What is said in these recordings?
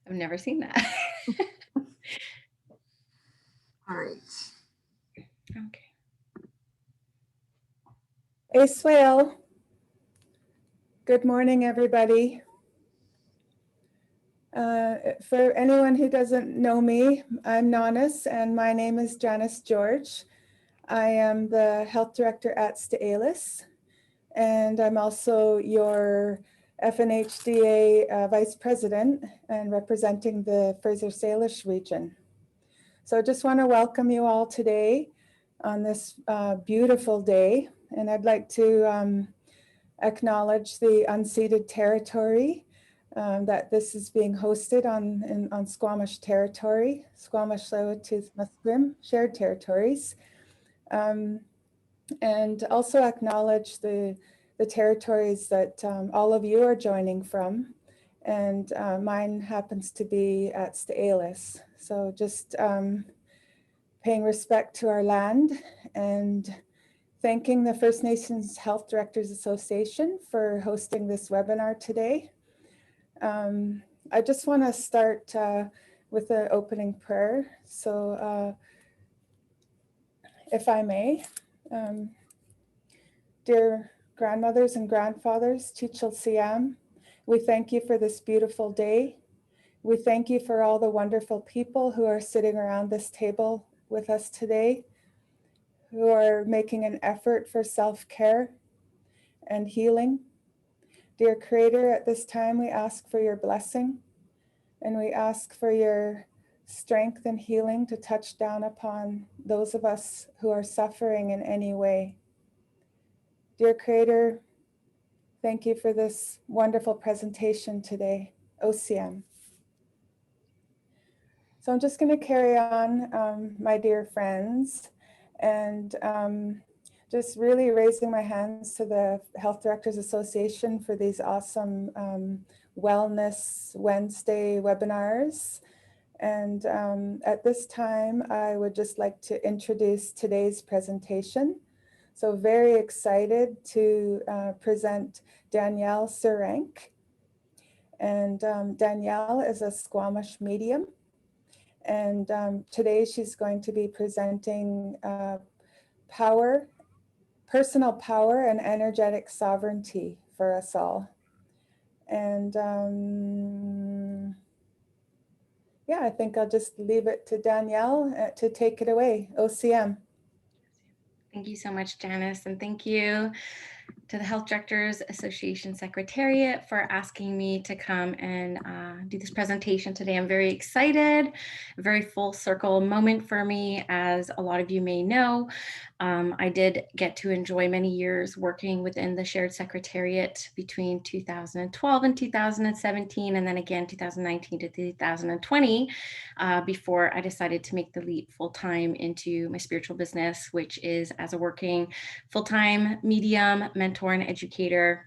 I've never seen that. All right. Okay. Hey, Swale. Good morning, everybody. For anyone who doesn't know me, I'm Nanis, and my name is Janice George. I am the health director at Searancke, and I'm also your FNHDA vice president and representing the Fraser Salish region. So I just want to welcome you all today on this beautiful day, and I'd like to acknowledge the unceded territory that this is being hosted on Squamish territory, Squamish, Tsleil-Waututh, Musqueam shared territories, and also acknowledge the territories that all of you are joining from, and mine happens to be at Searancke. So just paying respect to our land and thanking the First Nations Health Directors Association for hosting this webinar today. I just want to start with an opening prayer. So if I may, dear grandmothers and grandfathers, Chichil Siam, we thank you for this beautiful day. We thank you for all the wonderful people who are sitting around this table with us today, who are making an effort for self-care and healing. Dear Creator, at this time we ask for your blessing, and we ask for your strength and healing to touch down upon those of us who are suffering in any way. Dear Creator, thank you for this wonderful presentation today, OCM. So I'm just going to carry on, my dear friends, and just really raising my hands to the Health Directors Association for these awesome Wellness Wednesday webinars. And at this time, I would just like to introduce today's presentation. So very excited to present Danielle Searancke. And Danielle is a Squamish medium. And today she's going to be presenting personal power and energetic sovereignty for us all. And yeah, I think I'll just leave it to Danielle to take it away. OCM. Thank you so much, Janice, and thank you to the Health Directors Association Secretariat for asking me to come and do this presentation today. I'm very excited, a very full circle moment for me. As a lot of you may know, I did get to enjoy many years working within the shared secretariat between 2012 and 2017, and then again 2019 to 2020, before I decided to make the leap full-time into my spiritual business, which is as a working full-time medium, mentor, and educator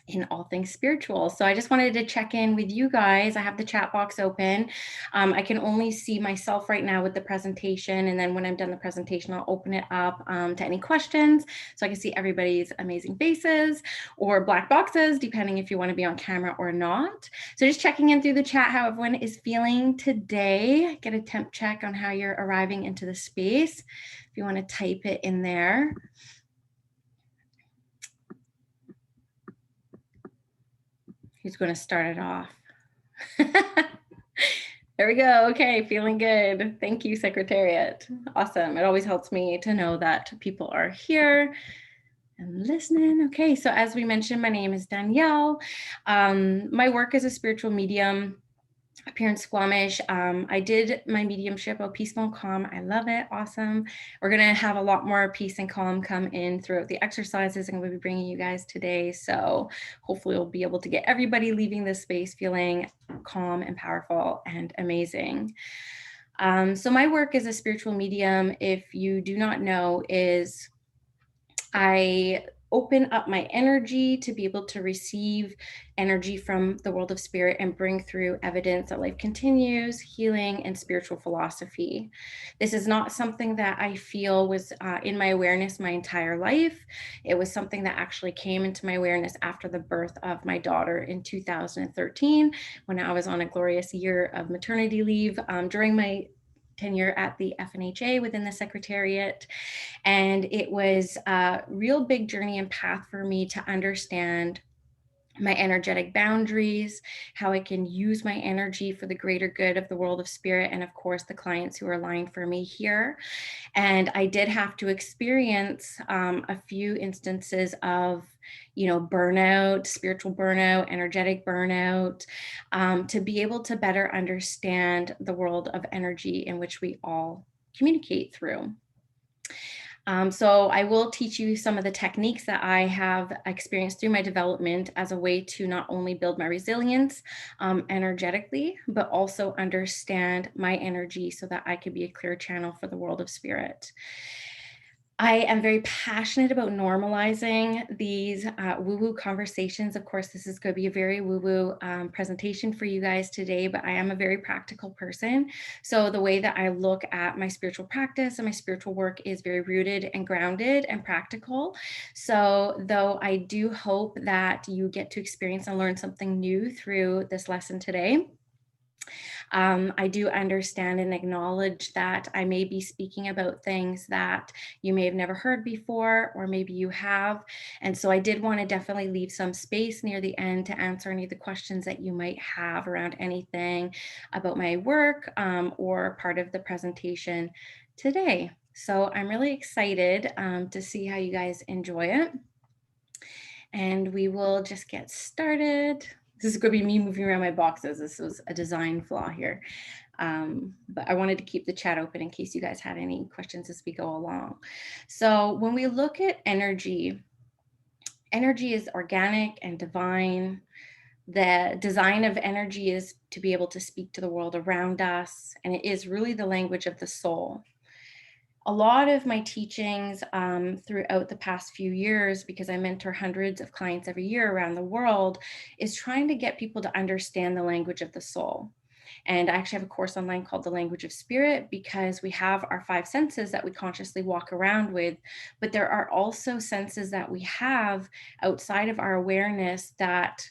in all things spiritual. So I just wanted to check in with you guys. I have the chat box open. I can only see myself right now with the presentation. And then when I'm done the presentation, I'll open it up to any questions. So I can see everybody's amazing faces or black boxes, depending if you want to be on camera or not. So just checking in through the chat how everyone is feeling today. Get a temp check on how you're arriving into the space. If you want to type it in there. Who's going to start it off? There we go. Okay, feeling good. Thank you, Secretariat. Awesome. It always helps me to know that people are here and listening. Okay, so as we mentioned, my name is Danielle. My work as a spiritual medium up here in Squamish. I did my mediumship of peaceful and calm. I love it. Awesome. We're going to have a lot more peace and calm come in throughout the exercises I'm going to be bringing you guys today. So hopefully we'll be able to get everybody leaving this space feeling calm and powerful and amazing. So my work as a spiritual medium, if you do not know, is I open up my energy to be able to receive energy from the world of spirit and bring through evidence that life continues, healing, and spiritual philosophy. This is not something that I feel was in my awareness my entire life. It was something that actually came into my awareness after the birth of my daughter in 2013, when I was on a glorious year of maternity leave during my tenure at the FNHA within the Secretariat. And it was a real big journey and path for me to understand my energetic boundaries, how I can use my energy for the greater good of the world of spirit, and of course, the clients who are aligned for me here. And I did have to experience a few instances of, burnout, spiritual burnout, energetic burnout, to be able to better understand the world of energy in which we all communicate through. So I will teach you some of the techniques that I have experienced through my development as a way to not only build my resilience energetically, but also understand my energy so that I could be a clear channel for the world of spirit. I am very passionate about normalizing these woo-woo conversations. Of course, this is going to be a very woo-woo presentation for you guys today, but I am a very practical person. So the way that I look at my spiritual practice and my spiritual work is very rooted and grounded and practical. So though I do hope that you get to experience and learn something new through this lesson today, I do understand and acknowledge that I may be speaking about things that you may have never heard before, or maybe you have. And so I did want to definitely leave some space near the end to answer any of the questions that you might have around anything about my work or part of the presentation today. So I'm really excited to see how you guys enjoy it. And we will just get started. This is going to be me moving around my boxes. This was a design flaw here. But I wanted to keep the chat open in case you guys had any questions as we go along. So when we look at energy, energy is organic and divine. The design of energy is to be able to speak to the world around us, and it is really the language of the soul. A lot of my teachings throughout the past few years, because I mentor hundreds of clients every year around the world, is trying to get people to understand the language of the soul. And I actually have a course online called The Language of Spirit, because we have our five senses that we consciously walk around with, but there are also senses that we have outside of our awareness that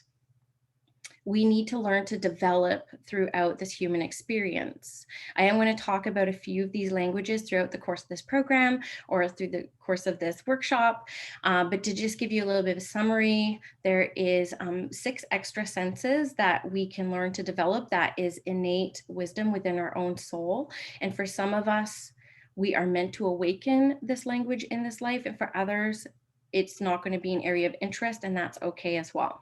we need to learn to develop throughout this human experience. I am going to talk about a few of these languages throughout the course of this program or through the course of this workshop. But to just give you a little bit of a summary, there is 6 extra senses that we can learn to develop that is innate wisdom within our own soul. And for some of us, we are meant to awaken this language in this life. And for others, it's not going to be an area of interest, and that's okay as well.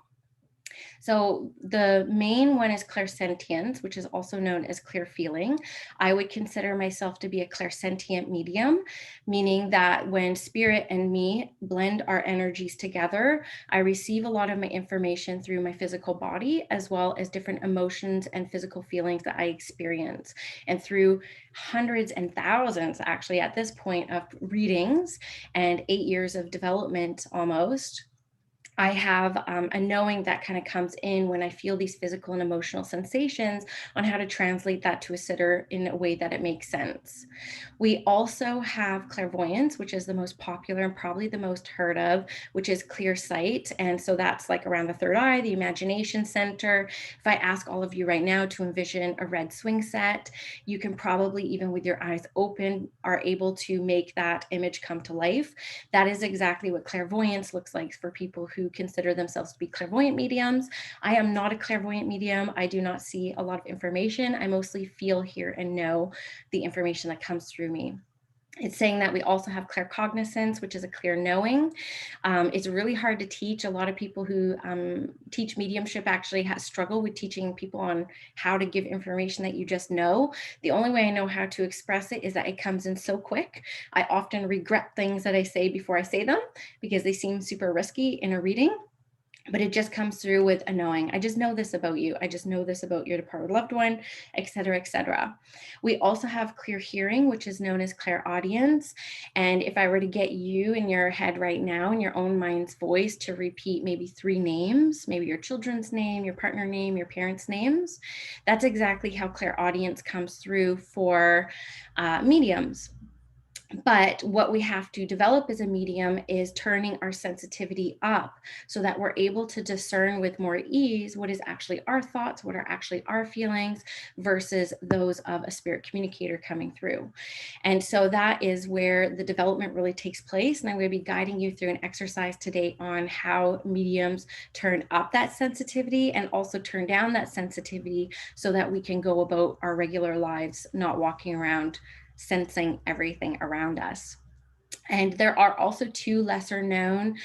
So the main one is clairsentience, which is also known as clear feeling. I would consider myself to be a clairsentient medium, meaning that when spirit and me blend our energies together, I receive a lot of my information through my physical body, as well as different emotions and physical feelings that I experience. And through hundreds and thousands, actually, at this point, of readings and 8 years of development almost, I have a knowing that kind of comes in when I feel these physical and emotional sensations on how to translate that to a sitter in a way that it makes sense. We also have clairvoyance, which is the most popular and probably the most heard of, which is clear sight. And so that's like around the third eye, the imagination center. If I ask all of you right now to envision a red swing set, you can probably, even with your eyes open, are able to make that image come to life. That is exactly what clairvoyance looks like for people who consider themselves to be clairvoyant mediums. I am not a clairvoyant medium. I do not see a lot of information. I mostly feel, hear, and know the information that comes through me. It's saying that we also have claircognizance, which is a clear knowing. It's really hard to teach. A lot of people who teach mediumship actually struggle with teaching people on how to give information that you just know. The only way I know how to express it is that it comes in so quick. I often regret things that I say before I say them because they seem super risky in a reading. but it just comes through with a knowing. I just know this about you. I just know this about your departed loved one, et cetera, et cetera. We also have clear hearing, which is known as clairaudience. And if I were to get you in your head right now, in your own mind's voice, to repeat maybe 3 names, maybe your children's name, your partner name, your parents' names, that's exactly how clairaudience comes through for mediums. But what we have to develop as a medium is turning our sensitivity up so that we're able to discern with more ease what is actually our thoughts, what are actually our feelings versus those of a spirit communicator coming through. And so that is where the development really takes place. And I'm going to be guiding you through an exercise today on how mediums turn up that sensitivity and also turn down that sensitivity so that we can go about our regular lives, not walking around sensing everything around us. And there are also 2 lesser known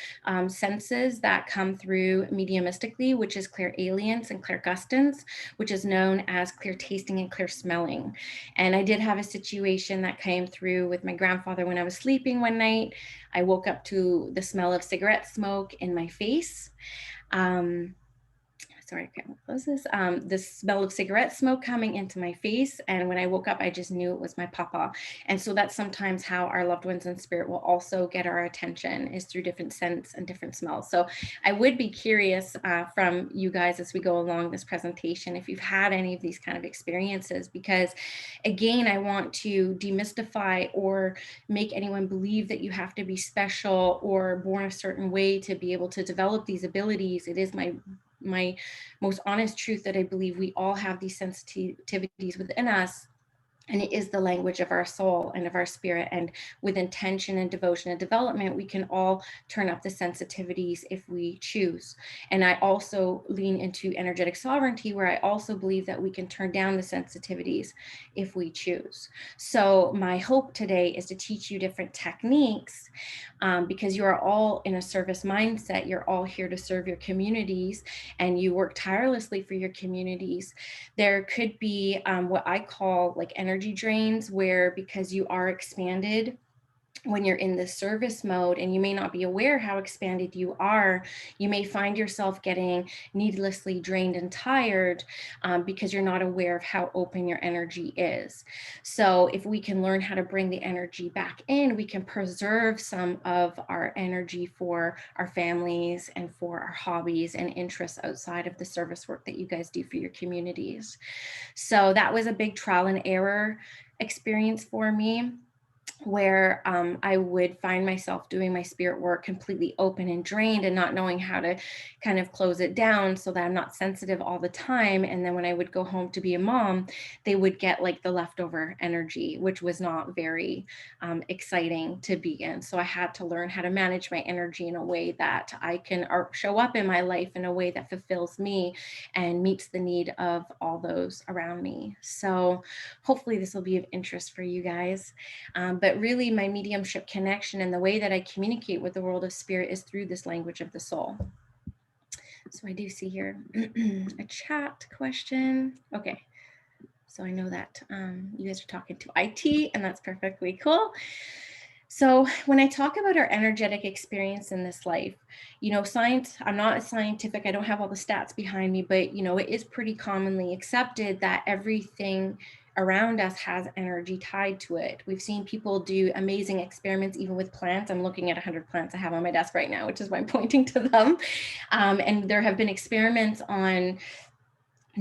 senses that come through mediumistically, which is clairalience and clairgustance, which is known as clear tasting and clear smelling. And I did have a situation that came through with my grandfather when I was sleeping one night. I woke up to the smell of cigarette smoke in my face. Sorry, I can't close this. The smell of cigarette smoke coming into my face. And when I woke up, I just knew it was my papa. And so that's sometimes how our loved ones in spirit will also get our attention, is through different scents and different smells. So I would be curious from you guys as we go along this presentation, if you've had any of these kind of experiences, because again, I want to demystify or make anyone believe that you have to be special or born a certain way to be able to develop these abilities. It is my most honest truth that I believe we all have these sensitivities within us. And it is the language of our soul and of our spirit. And with intention and devotion and development, we can all turn up the sensitivities if we choose. And I also lean into energetic sovereignty, where I also believe that we can turn down the sensitivities if we choose. So my hope today is to teach you different techniques, because you are all in a service mindset. You're all here to serve your communities, and you work tirelessly for your communities. There could be what I call like energy drains, where because you are expanded when you're in this service mode and you may not be aware how expanded you are, you may find yourself getting needlessly drained and tired because you're not aware of how open your energy is. So if we can learn how to bring the energy back in, we can preserve some of our energy for our families and for our hobbies and interests outside of the service work that you guys do for your communities. So that was a big trial and error experience for me, where I would find myself doing my spirit work completely open and drained and not knowing how to kind of close it down so that I'm not sensitive all the time. And then when I would go home to be a mom, they would get like the leftover energy, which was not very exciting to be in. So I had to learn how to manage my energy in a way that I can show up in my life in a way that fulfills me and meets the need of all those around me. So hopefully this will be of interest for you guys. But really my mediumship connection and the way that I communicate with the world of spirit is through this language of the soul. So I do see here a chat question. Okay. So I know that you guys are talking to IT, and that's perfectly cool. So when I talk about our energetic experience in this life, you know, science, I'm not a scientific, I don't have all the stats behind me, but you know, it is pretty commonly accepted that everything around us has energy tied to it. We've seen people do amazing experiments, even with plants. I'm looking at 100 plants I have on my desk right now, which is why I'm pointing to them. And there have been experiments on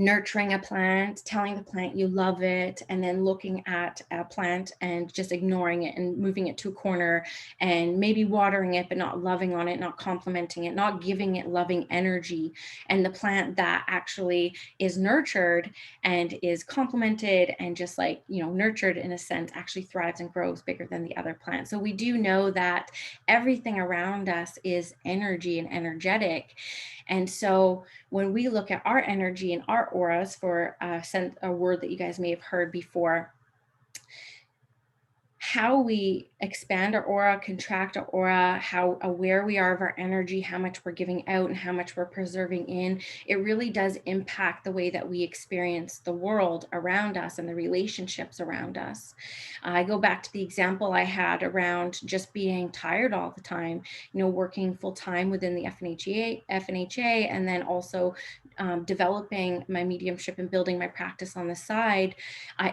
nurturing a plant, telling the plant you love it, and then looking at a plant and just ignoring it and moving it to a corner and maybe watering it, but not loving on it, not complimenting it, not giving it loving energy. And the plant that actually is nurtured and is complimented and just like, you know, nurtured in a sense, actually thrives and grows bigger than the other plant. So we do know that everything around us is energy and energetic. And so when we look at our energy and our auras, for a word that you guys may have heard before, how we expand our aura, contract our aura, how aware we are of our energy, how much we're giving out and how much we're preserving in, it really does impact the way that we experience the world around us and the relationships around us. I go back to the example I had around just being tired all the time, working full time within the FNHA, and then also developing my mediumship and building my practice on the side.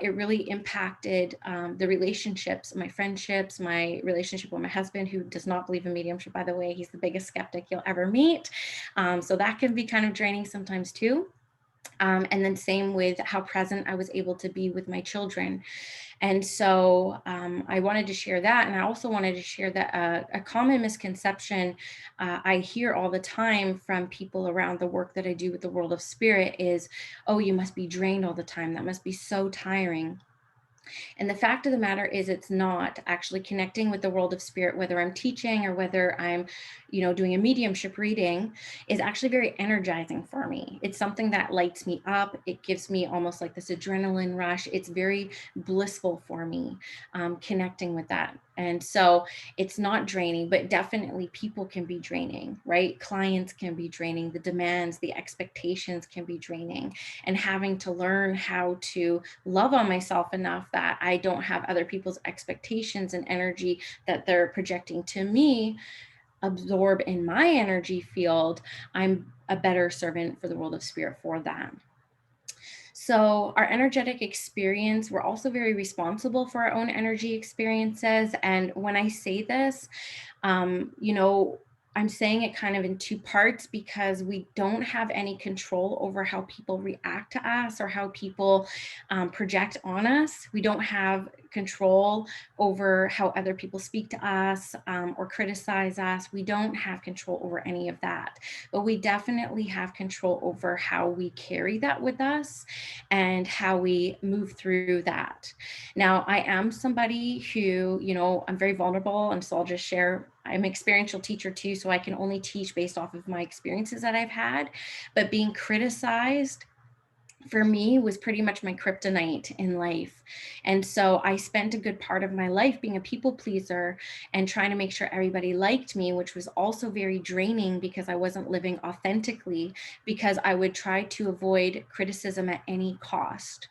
It really impacted the relationships, my friendships, my relationship with my husband, who does not believe in mediumship, by the way. He's the biggest skeptic you'll ever meet. So that can be kind of draining sometimes too. And then same with how present I was able to be with my children. And so I wanted to share that. And I also wanted to share that a common misconception I hear all the time from people around the work that I do with the world of spirit is, oh, you must be drained all the time. That must be so tiring. And the fact of the matter is, it's not. Actually connecting with the world of spirit, whether I'm teaching or whether I'm, doing a mediumship reading, is actually very energizing for me. It's something that lights me up. It gives me almost like this adrenaline rush. It's very blissful for me, connecting with that. And so it's not draining, but definitely people can be draining, right? Clients can be draining. The demands, the expectations can be draining. And having to learn how to love on myself enough that I don't have other people's expectations and energy that they're projecting to me absorb in my energy field, I'm a better servant for the world of spirit for that. So, our energetic experience, we're also very responsible for our own energy experiences. And when I say this, I'm saying it kind of in two parts because we don't have any control over how people react to us or how people project on us. We don't have control over how other people speak to us or criticize us. We don't have control over any of that, but we definitely have control over how we carry that with us and how we move through that. Now, I am somebody who, I'm very vulnerable, and so I'll just share. I'm an experiential teacher too, so I can only teach based off of my experiences that I've had. But being criticized for me was pretty much my kryptonite in life. And so I spent a good part of my life being a people pleaser and trying to make sure everybody liked me, which was also very draining because I wasn't living authentically, because I would try to avoid criticism at any cost.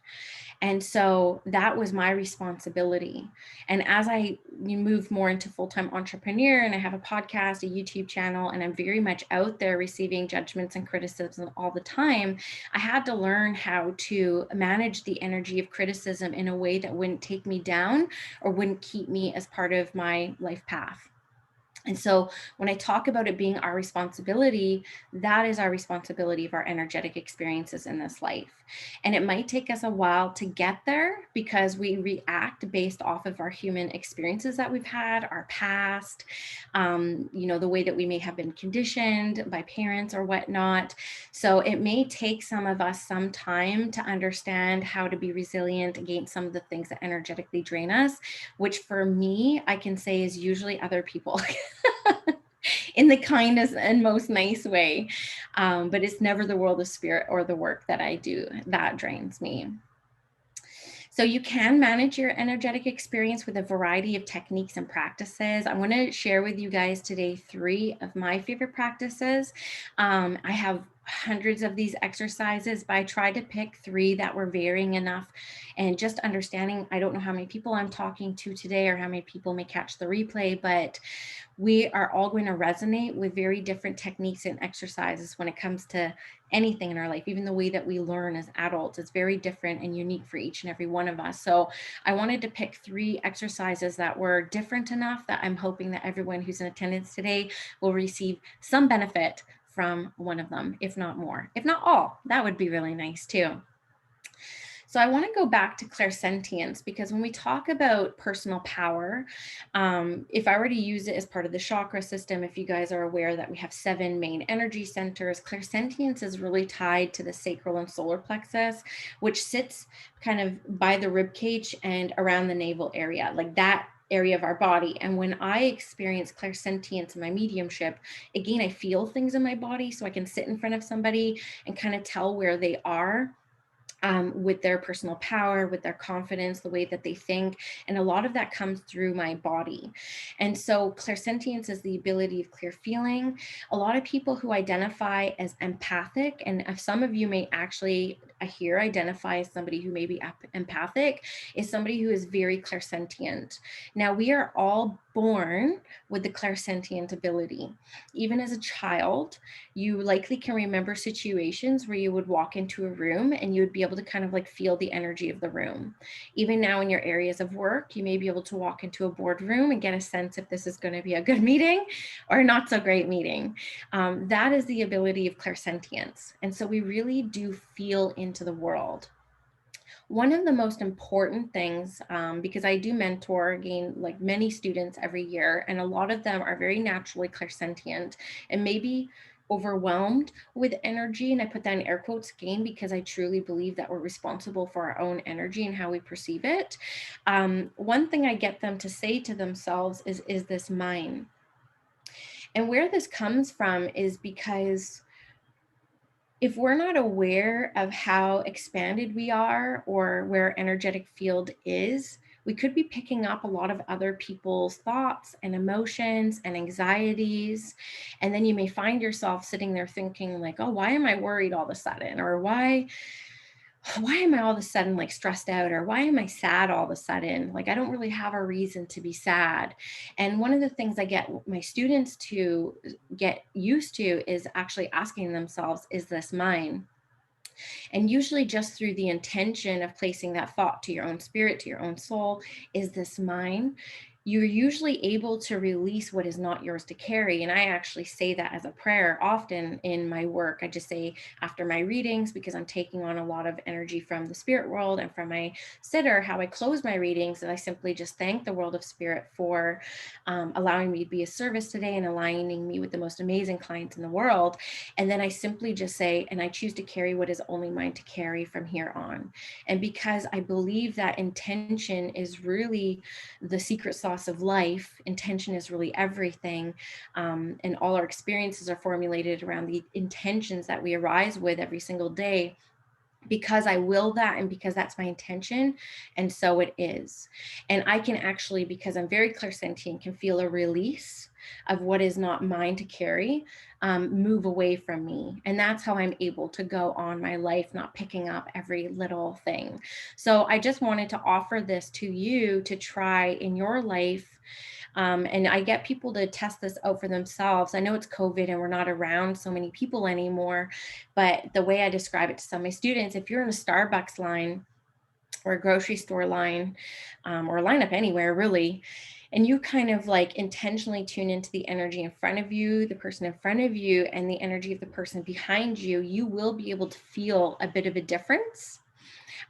And so that was my responsibility. And as I moved more into full-time entrepreneur, and I have a podcast, a YouTube channel, and I'm very much out there receiving judgments and criticism all the time, I had to learn how to manage the energy of criticism in a way that wouldn't take me down or wouldn't keep me as part of my life path. And so when I talk about it being our responsibility, that is our responsibility of our energetic experiences in this life. And it might take us a while to get there because we react based off of our human experiences that we've had, our past, the way that we may have been conditioned by parents or whatnot. So it may take some of us some time to understand how to be resilient against some of the things that energetically drain us, which for me, I can say is usually other people. In the kindest and most nice way. But it's never the world of spirit or the work that I do that drains me. So you can manage your energetic experience with a variety of techniques and practices. I want to share with you guys today 3 of my favorite practices. I have hundreds of these exercises, but I tried to pick 3 that were varying enough, and just understanding, I don't know how many people I'm talking to today or how many people may catch the replay, but we are all going to resonate with very different techniques and exercises when it comes to anything in our life. Even the way that we learn as adults is very different and unique for each and every one of us. So I wanted to pick 3 exercises that were different enough that I'm hoping that everyone who's in attendance today will receive some benefit from one of them, if not more, if not all. That would be really nice too. So I want to go back to clairsentience, because when we talk about personal power, if I were to use it as part of the chakra system, if you guys are aware that we have 7 main energy centers, clairsentience is really tied to the sacral and solar plexus, which sits kind of by the rib cage and around the navel area, like that area of our body. And when I experience clairsentience in my mediumship, again, I feel things in my body, so I can sit in front of somebody and kind of tell where they are. with their personal power, with their confidence, the way that they think. And a lot of that comes through my body. And so clairsentience is the ability of clear feeling. A lot of people who identify as empathic, and some of you may actually here identify as somebody who may be empathic, is somebody who is very clairsentient. Now, we are all born with the clairsentient ability. Even as a child, you likely can remember situations where you would walk into a room and you would be able to kind of like feel the energy of the room. Even now in your areas of work, you may be able to walk into a boardroom and get a sense if this is going to be a good meeting or not so great meeting. That is the ability of clairsentience. And so we really do feel into the world. One of the most important things, because I do mentor again, like many students every year, and a lot of them are very naturally clairsentient and maybe overwhelmed with energy. And I put that in air quotes again, because I truly believe that we're responsible for our own energy and how we perceive it. One thing I get them to say to themselves is this mine? And where this comes from is because if we're not aware of how expanded we are or where our energetic field is, we could be picking up a lot of other people's thoughts and emotions and anxieties. And then you may find yourself sitting there thinking like, oh, why am I worried all of a sudden? Or why am I all of a sudden like stressed out? Or why am I sad all of a sudden? Like, I don't really have a reason to be sad. And one of the things I get my students to get used to is actually asking themselves, is this mine? And usually just through the intention of placing that thought to your own spirit, to your own soul, is this mine? You're usually able to release what is not yours to carry. And I actually say that as a prayer often in my work. I just say after my readings, because I'm taking on a lot of energy from the spirit world and from my sitter, how I close my readings, and I simply just thank the world of spirit for allowing me to be a service today and aligning me with the most amazing clients in the world. And then I simply just say, and I choose to carry what is only mine to carry from here on. And because I believe that intention is really the secret sauce of life, intention is really everything. And all our experiences are formulated around the intentions that we arise with every single day, because I will that and because that's my intention. And so it is. And I can actually, because I'm very clairsentient, can feel a release of what is not mine to carry, move away from me. And that's how I'm able to go on my life, not picking up every little thing. So I just wanted to offer this to you to try in your life. And I get people to test this out for themselves. I know it's COVID and we're not around so many people anymore, but the way I describe it to some of my students, if you're in a Starbucks line or a grocery store line, or a lineup anywhere really, and you kind of like intentionally tune into the energy in front of you, the person in front of you, and the energy of the person behind you, you will be able to feel a bit of a difference.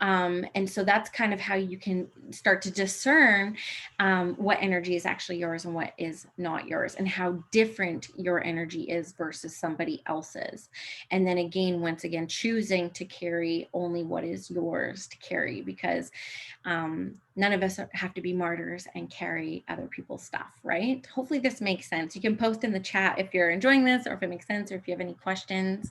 And so that's kind of how you can start to discern what energy is actually yours and what is not yours, and how different your energy is versus somebody else's. And then again, once again, choosing to carry only what is yours to carry, because none of us have to be martyrs and carry other people's stuff, right? Hopefully this makes sense. You can post in the chat if you're enjoying this, or if it makes sense, or if you have any questions.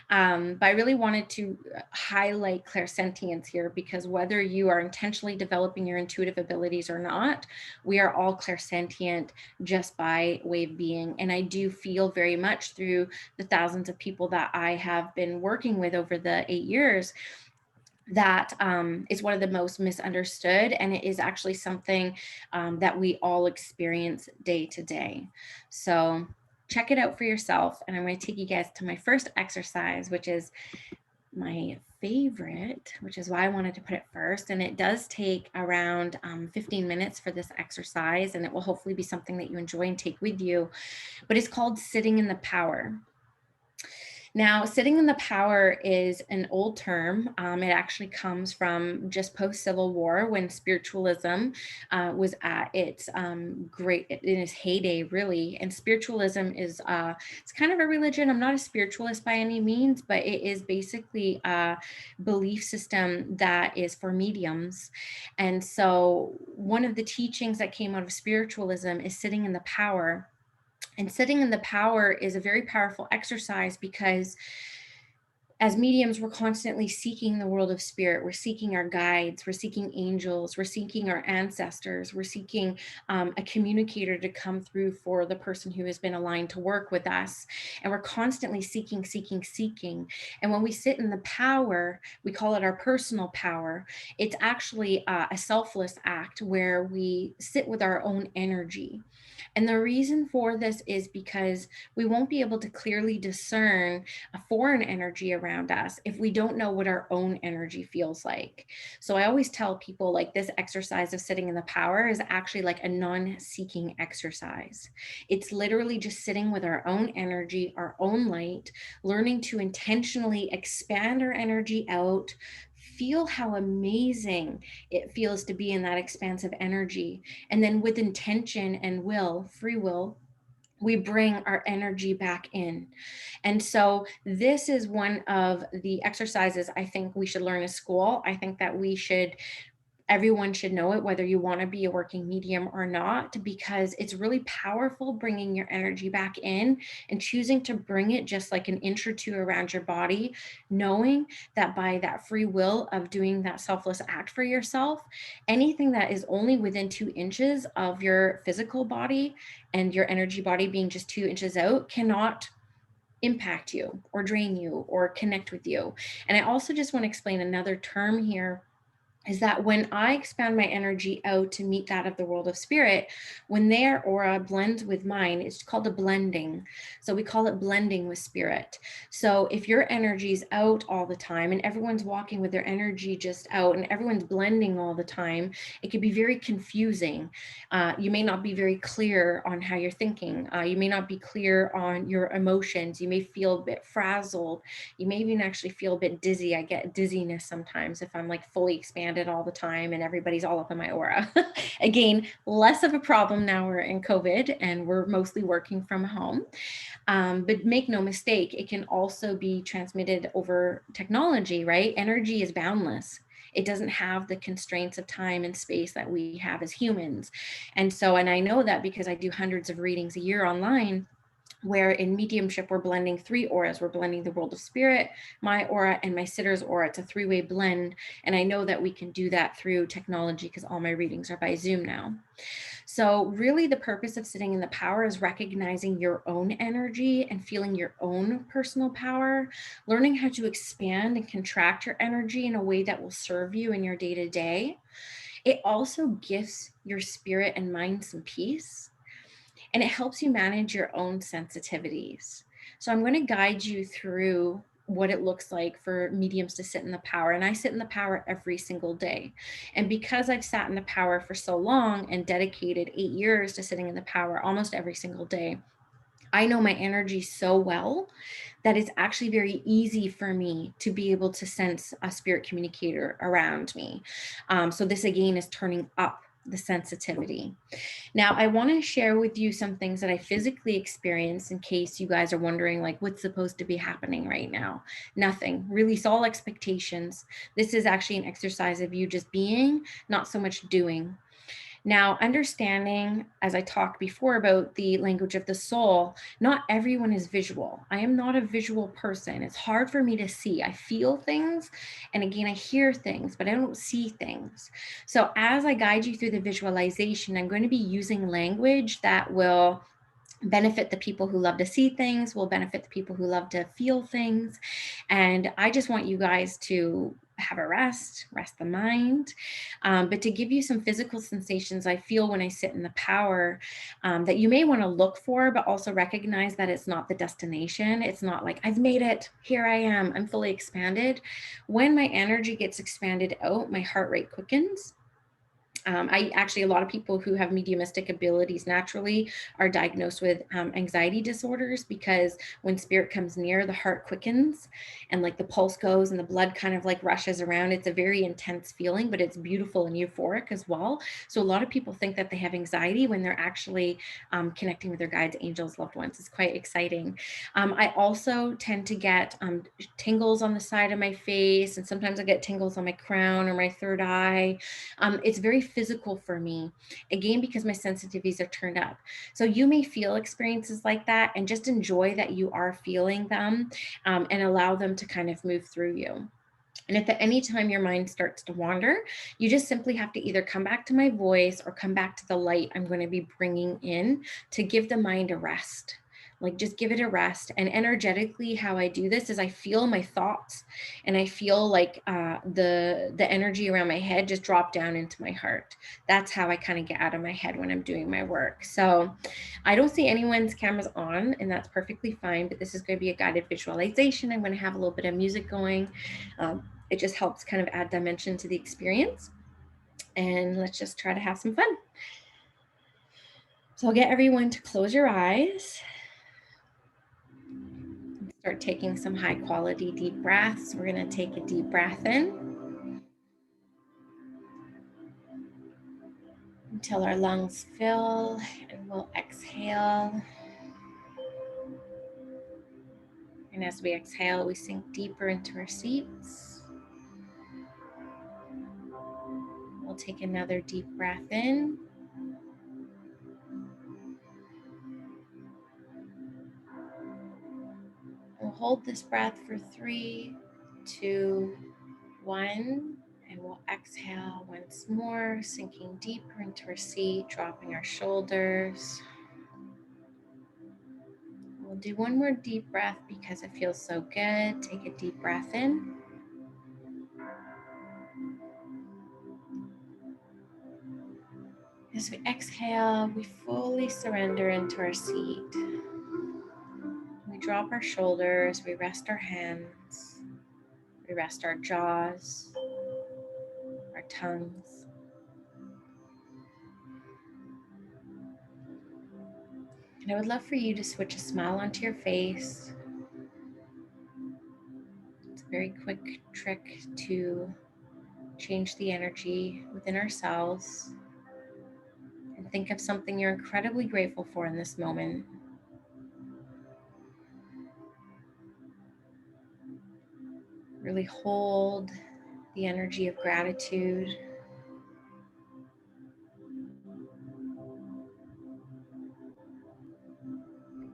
But I really wanted to highlight clairsentience here, because whether you are intentionally developing your intuitive abilities or not, we are all clairsentient just by way of being. And I do feel very much through the thousands of people that I have been working with over the 8 years, that is one of the most misunderstood, and it is actually something that we all experience day to day. So check it out for yourself, and I'm going to take you guys to my first exercise, which is my favorite, which is why I wanted to put it first. And it does take around 15 minutes for this exercise, and it will hopefully be something that you enjoy and take with you, but it's called sitting in the power. Now, sitting in the power is an old term. It actually comes from just post-Civil War, when spiritualism was at its great, in its heyday, really. And spiritualism is, it's kind of a religion. I'm not a spiritualist by any means, but it is basically a belief system that is for mediums. And so one of the teachings that came out of spiritualism is sitting in the power. And sitting in the power is a very powerful exercise, because as mediums, we're constantly seeking the world of spirit. We're seeking our guides. We're seeking angels. We're seeking our ancestors. We're seeking a communicator to come through for the person who has been aligned to work with us. And we're constantly seeking, seeking, seeking. And when we sit in the power, we call it our personal power. It's actually a selfless act where we sit with our own energy. And the reason for this is because we won't be able to clearly discern a foreign energy around us if we don't know what our own energy feels like. So I always tell people, like, this exercise of sitting in the power is actually like a non-seeking exercise. It's literally just sitting with our own energy, our own light, learning to intentionally expand our energy out. Feel how amazing it feels to be in that expansive energy. And then with intention and will, free will, we bring our energy back in. And so this is one of the exercises I think we should learn at school. I think that everyone should know it, whether you want to be a working medium or not, because it's really powerful bringing your energy back in and choosing to bring it just like an inch or two around your body, knowing that by that free will of doing that selfless act for yourself, anything that is only within 2 inches of your physical body and your energy body being just 2 inches out cannot impact you or drain you or connect with you. And I also just want to explain another term here, is that when I expand my energy out to meet that of the world of spirit, when their aura blends with mine, it's called a blending. So we call it blending with spirit. So if your energy's out all the time and everyone's walking with their energy just out and everyone's blending all the time, it can be very confusing. You may not be very clear on how you're thinking. You may not be clear on your emotions. You may feel a bit frazzled. You may even actually feel a bit dizzy. I get dizziness sometimes if I'm like fully expanded all the time and everybody's all up in my aura. Again, less of a problem now we're in COVID and we're mostly working from home. But make no mistake, it can also be transmitted over technology, right? Energy is boundless. It doesn't have the constraints of time and space that we have as humans. And I know that because I do hundreds of readings a year online, where in mediumship, we're blending 3 auras. We're blending the world of spirit, my aura, and my sitter's aura. It's a 3-way blend. And I know that we can do that through technology because all my readings are by Zoom now. So really the purpose of sitting in the power is recognizing your own energy and feeling your own personal power, learning how to expand and contract your energy in a way that will serve you in your day-to-day. It also gives your spirit and mind some peace, and it helps you manage your own sensitivities. So I'm going to guide you through what it looks like for mediums to sit in the power. And I sit in the power every single day. And because I've sat in the power for so long and dedicated 8 years to sitting in the power almost every single day, I know my energy so well that it's actually very easy for me to be able to sense a spirit communicator around me. So this again is turning up the sensitivity. Now, I want to share with you some things that I physically experienced in case you guys are wondering, like, what's supposed to be happening right now? Nothing. Release all expectations. This is actually an exercise of you just being, not so much doing. Now, understanding, as I talked before about the language of the soul, not everyone is visual. I am not a visual person. It's hard for me to see. I feel things, and again, I hear things, but I don't see things. So as I guide you through the visualization, I'm going to be using language that will benefit the people who love to see things, will benefit the people who love to feel things. And I just want you guys to have a rest the mind, but to give you some physical sensations I feel when I sit in the power, that you may want to look for, but also recognize that it's not the destination. It's not like, I've made it, here I am, I'm fully expanded. When my energy gets expanded out, my heart rate quickens. A lot of people who have mediumistic abilities naturally are diagnosed with anxiety disorders, because when spirit comes near, the heart quickens and like the pulse goes and the blood kind of like rushes around. It's a very intense feeling, but it's beautiful and euphoric as well. So a lot of people think that they have anxiety when they're actually connecting with their guides, angels, loved ones. It's quite exciting. I also tend to get tingles on the side of my face, and sometimes I get tingles on my crown or my third eye. It's very physical for me, again, because my sensitivities are turned up. So you may feel experiences like that, and just enjoy that you are feeling them, and allow them to kind of move through you. And if at any time your mind starts to wander, you just simply have to either come back to my voice or come back to the light I'm going to be bringing in to give the mind a rest. Like, just give it a rest. And energetically, how I do this is I feel my thoughts, and I feel like the energy around my head just drop down into my heart. That's how I kind of get out of my head when I'm doing my work. So I don't see anyone's cameras on, and that's perfectly fine. But this is going to be a guided visualization. I'm going to have a little bit of music going. It just helps kind of add dimension to the experience. And let's just try to have some fun. So I'll get everyone to close your eyes. Start taking some high quality deep breaths. We're going to take a deep breath in until our lungs fill, and we'll exhale. And as we exhale, we sink deeper into our seats. We'll take another deep breath in. We'll hold this breath for 3, 2, 1, and we'll exhale once more, sinking deeper into our seat, dropping our shoulders. We'll do one more deep breath because it feels so good. Take a deep breath in. As we exhale, we fully surrender into our seat. We drop our shoulders, we rest our hands, we rest our jaws, our tongues. And I would love for you to switch a smile onto your face. It's a very quick trick to change the energy within ourselves. And think of something you're incredibly grateful for in this moment. Really hold the energy of gratitude.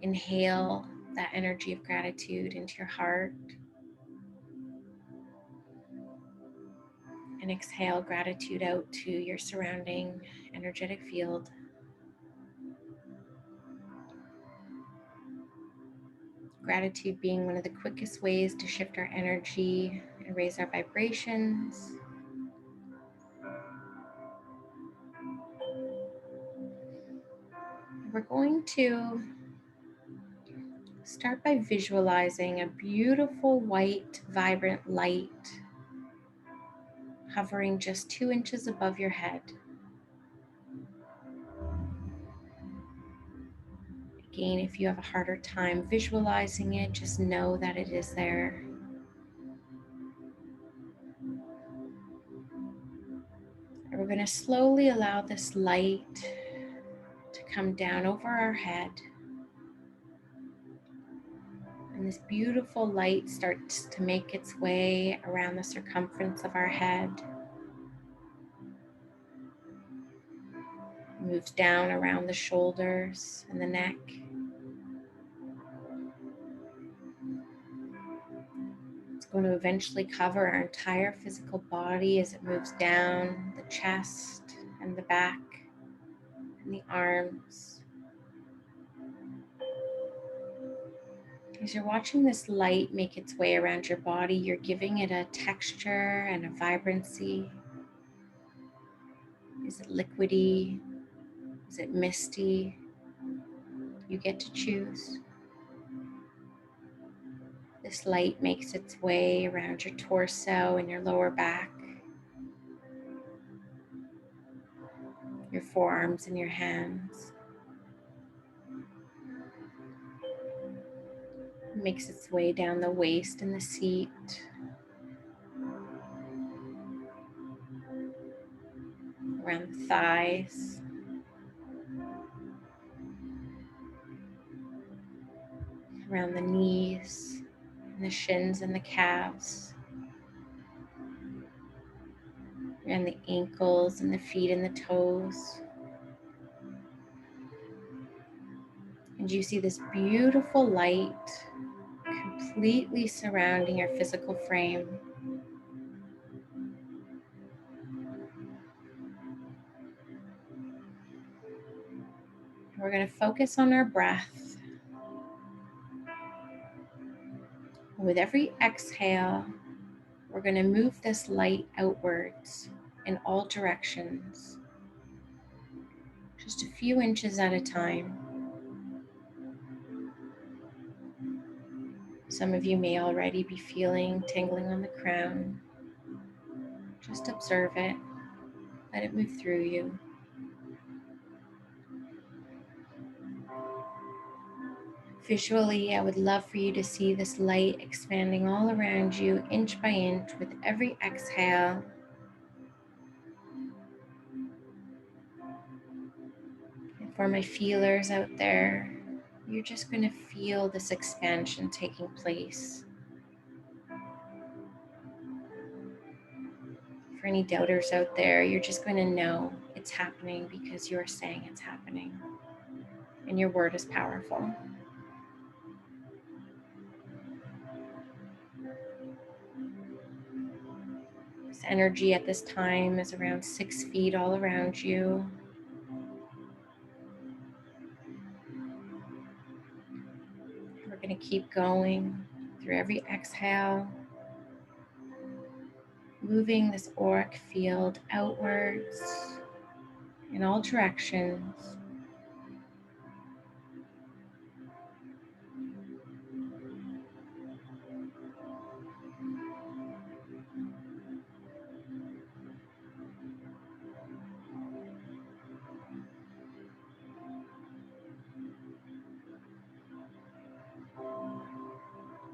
Inhale that energy of gratitude into your heart. And exhale gratitude out to your surrounding energetic field. Gratitude being one of the quickest ways to shift our energy and raise our vibrations. We're going to start by visualizing a beautiful white, vibrant light hovering just 2 inches above your head. Again, if you have a harder time visualizing it, just know that it is there. And we're going to slowly allow this light to come down over our head. And this beautiful light starts to make its way around the circumference of our head. Moves down around the shoulders and the neck. It's going to eventually cover our entire physical body as it moves down the chest and the back and the arms. As you're watching this light make its way around your body, you're giving it a texture and a vibrancy. Is it liquidy? Is it misty? You get to choose. This light makes its way around your torso and your lower back, your forearms and your hands. It makes its way down the waist and the seat, around the thighs, around the knees, and the shins and the calves. and the ankles and the feet and the toes. And you see this beautiful light completely surrounding your physical frame. We're going to focus on our breath. With every exhale, we're going to move this light outwards in all directions, just a few inches at a time. Some of you may already be feeling tingling on the crown. Just observe it. Let it move through you. Visually, I would love for you to see this light expanding all around you, inch by inch, with every exhale. And for my feelers out there, you're just going to feel this expansion taking place. For any doubters out there, you're just going to know it's happening because you're saying it's happening. And your word is powerful. This energy at this time is around 6 feet all around you. We're going to keep going through every exhale, moving this auric field outwards in all directions.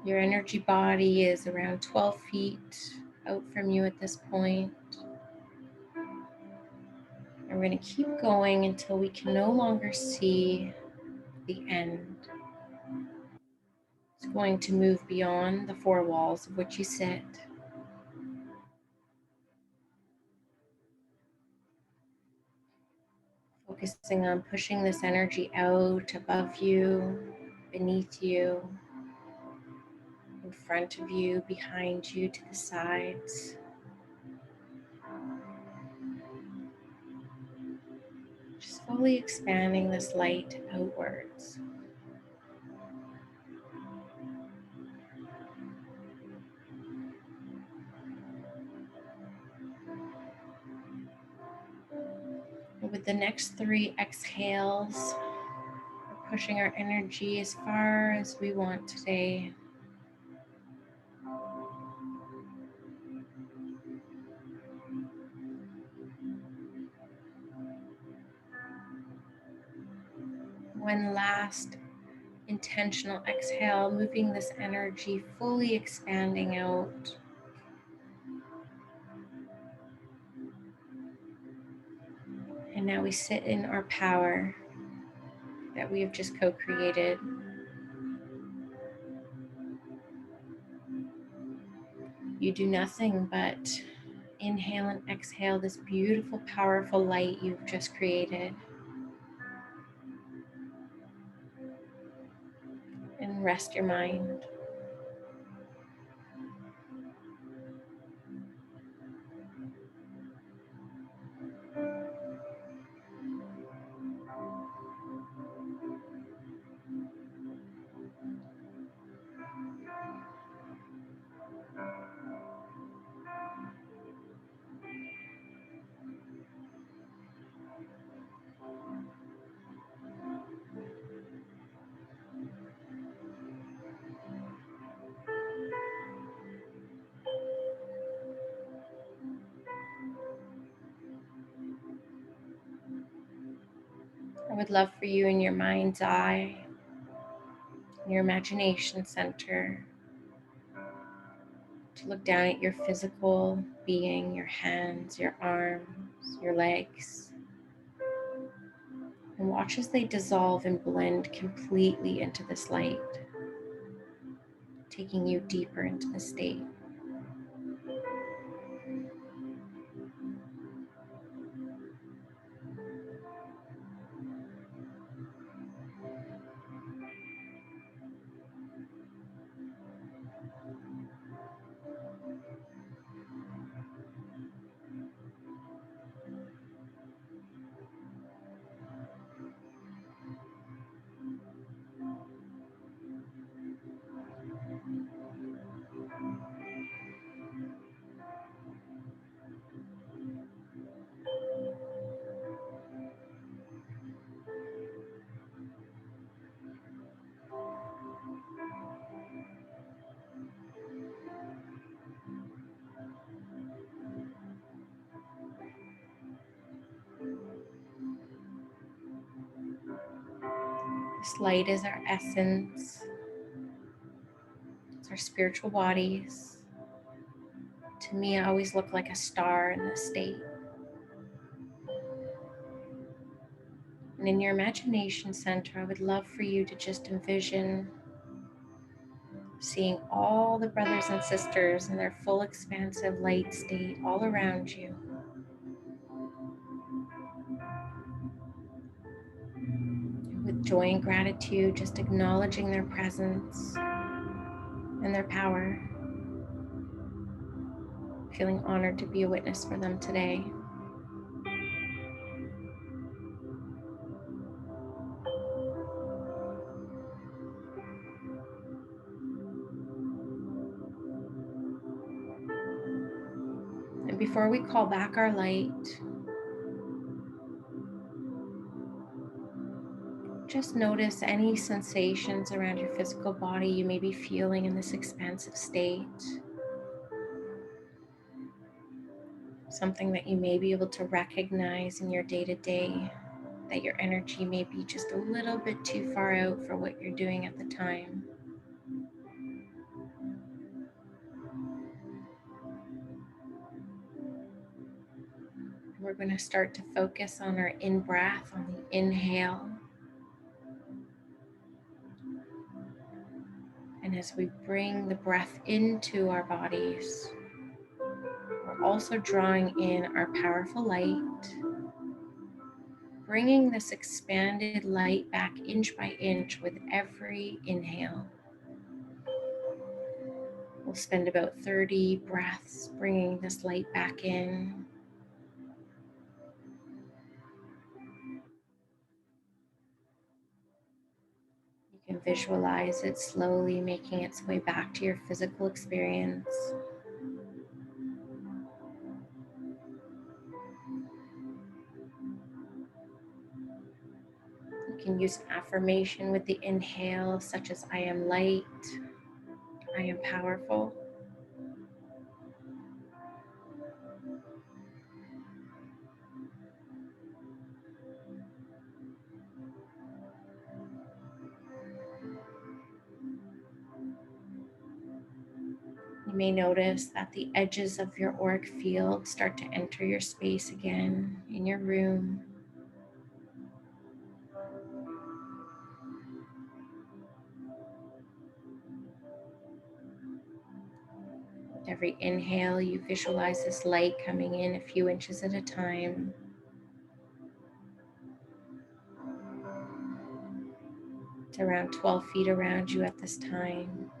Your energy body is around 12 feet out from you at this point. And we're going to keep going until we can no longer see the end. It's going to move beyond the four walls of which you sit. Focusing on pushing this energy out above you, beneath you, in front of you, behind you, to the sides. Just fully expanding this light outwards. And with the next 3 exhales, we're pushing our energy as far as we want today. One last intentional exhale, moving this energy, fully expanding out. And now we sit in our power that we have just co-created. You do nothing but inhale and exhale this beautiful, powerful light you've just created. And rest your mind. I would love for you in your mind's eye, your imagination center, to look down at your physical being, your hands, your arms, your legs, and watch as they dissolve and blend completely into this light, taking you deeper into the state. This light is our essence. It's our spiritual bodies. To me, I always look like a star in this state. And in your imagination center, I would love for you to just envision seeing all the brothers and sisters in their full expansive light state all around you. And with joy and gratitude, just acknowledging their presence and their power. Feeling honored to be a witness for them today. And before we call back our light, just notice any sensations around your physical body you may be feeling in this expansive state. Something that you may be able to recognize in your day-to-day, that your energy may be just a little bit too far out for what you're doing at the time. We're going to start to focus on our in-breath, on the inhale. And as we bring the breath into our bodies, we're also drawing in our powerful light, bringing this expanded light back inch by inch with every inhale. We'll spend about 30 breaths bringing this light back in. You can visualize it slowly making its way back to your physical experience. You can use an affirmation with the inhale, such as I am light, I am powerful. You may notice that the edges of your auric field start to enter your space again in your room. With every inhale, you visualize this light coming in a few inches at a time. It's around 12 feet around you at this time.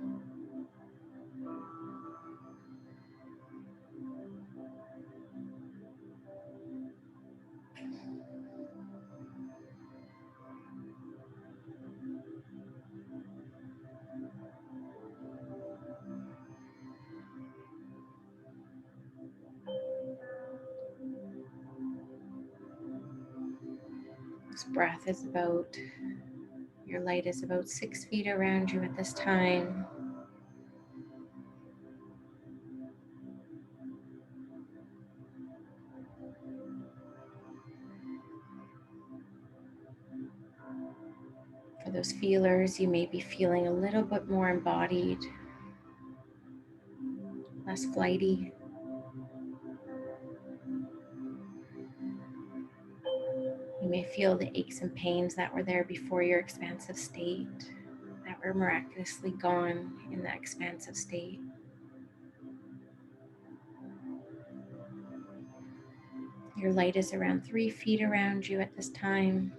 This breath is about, your light is about 6 feet around you at this time. For those feelers, you may be feeling a little bit more embodied, less flighty. You may feel the aches and pains that were there before your expansive state, that were miraculously gone in that expansive state. Your light is around 3 feet around you at this time.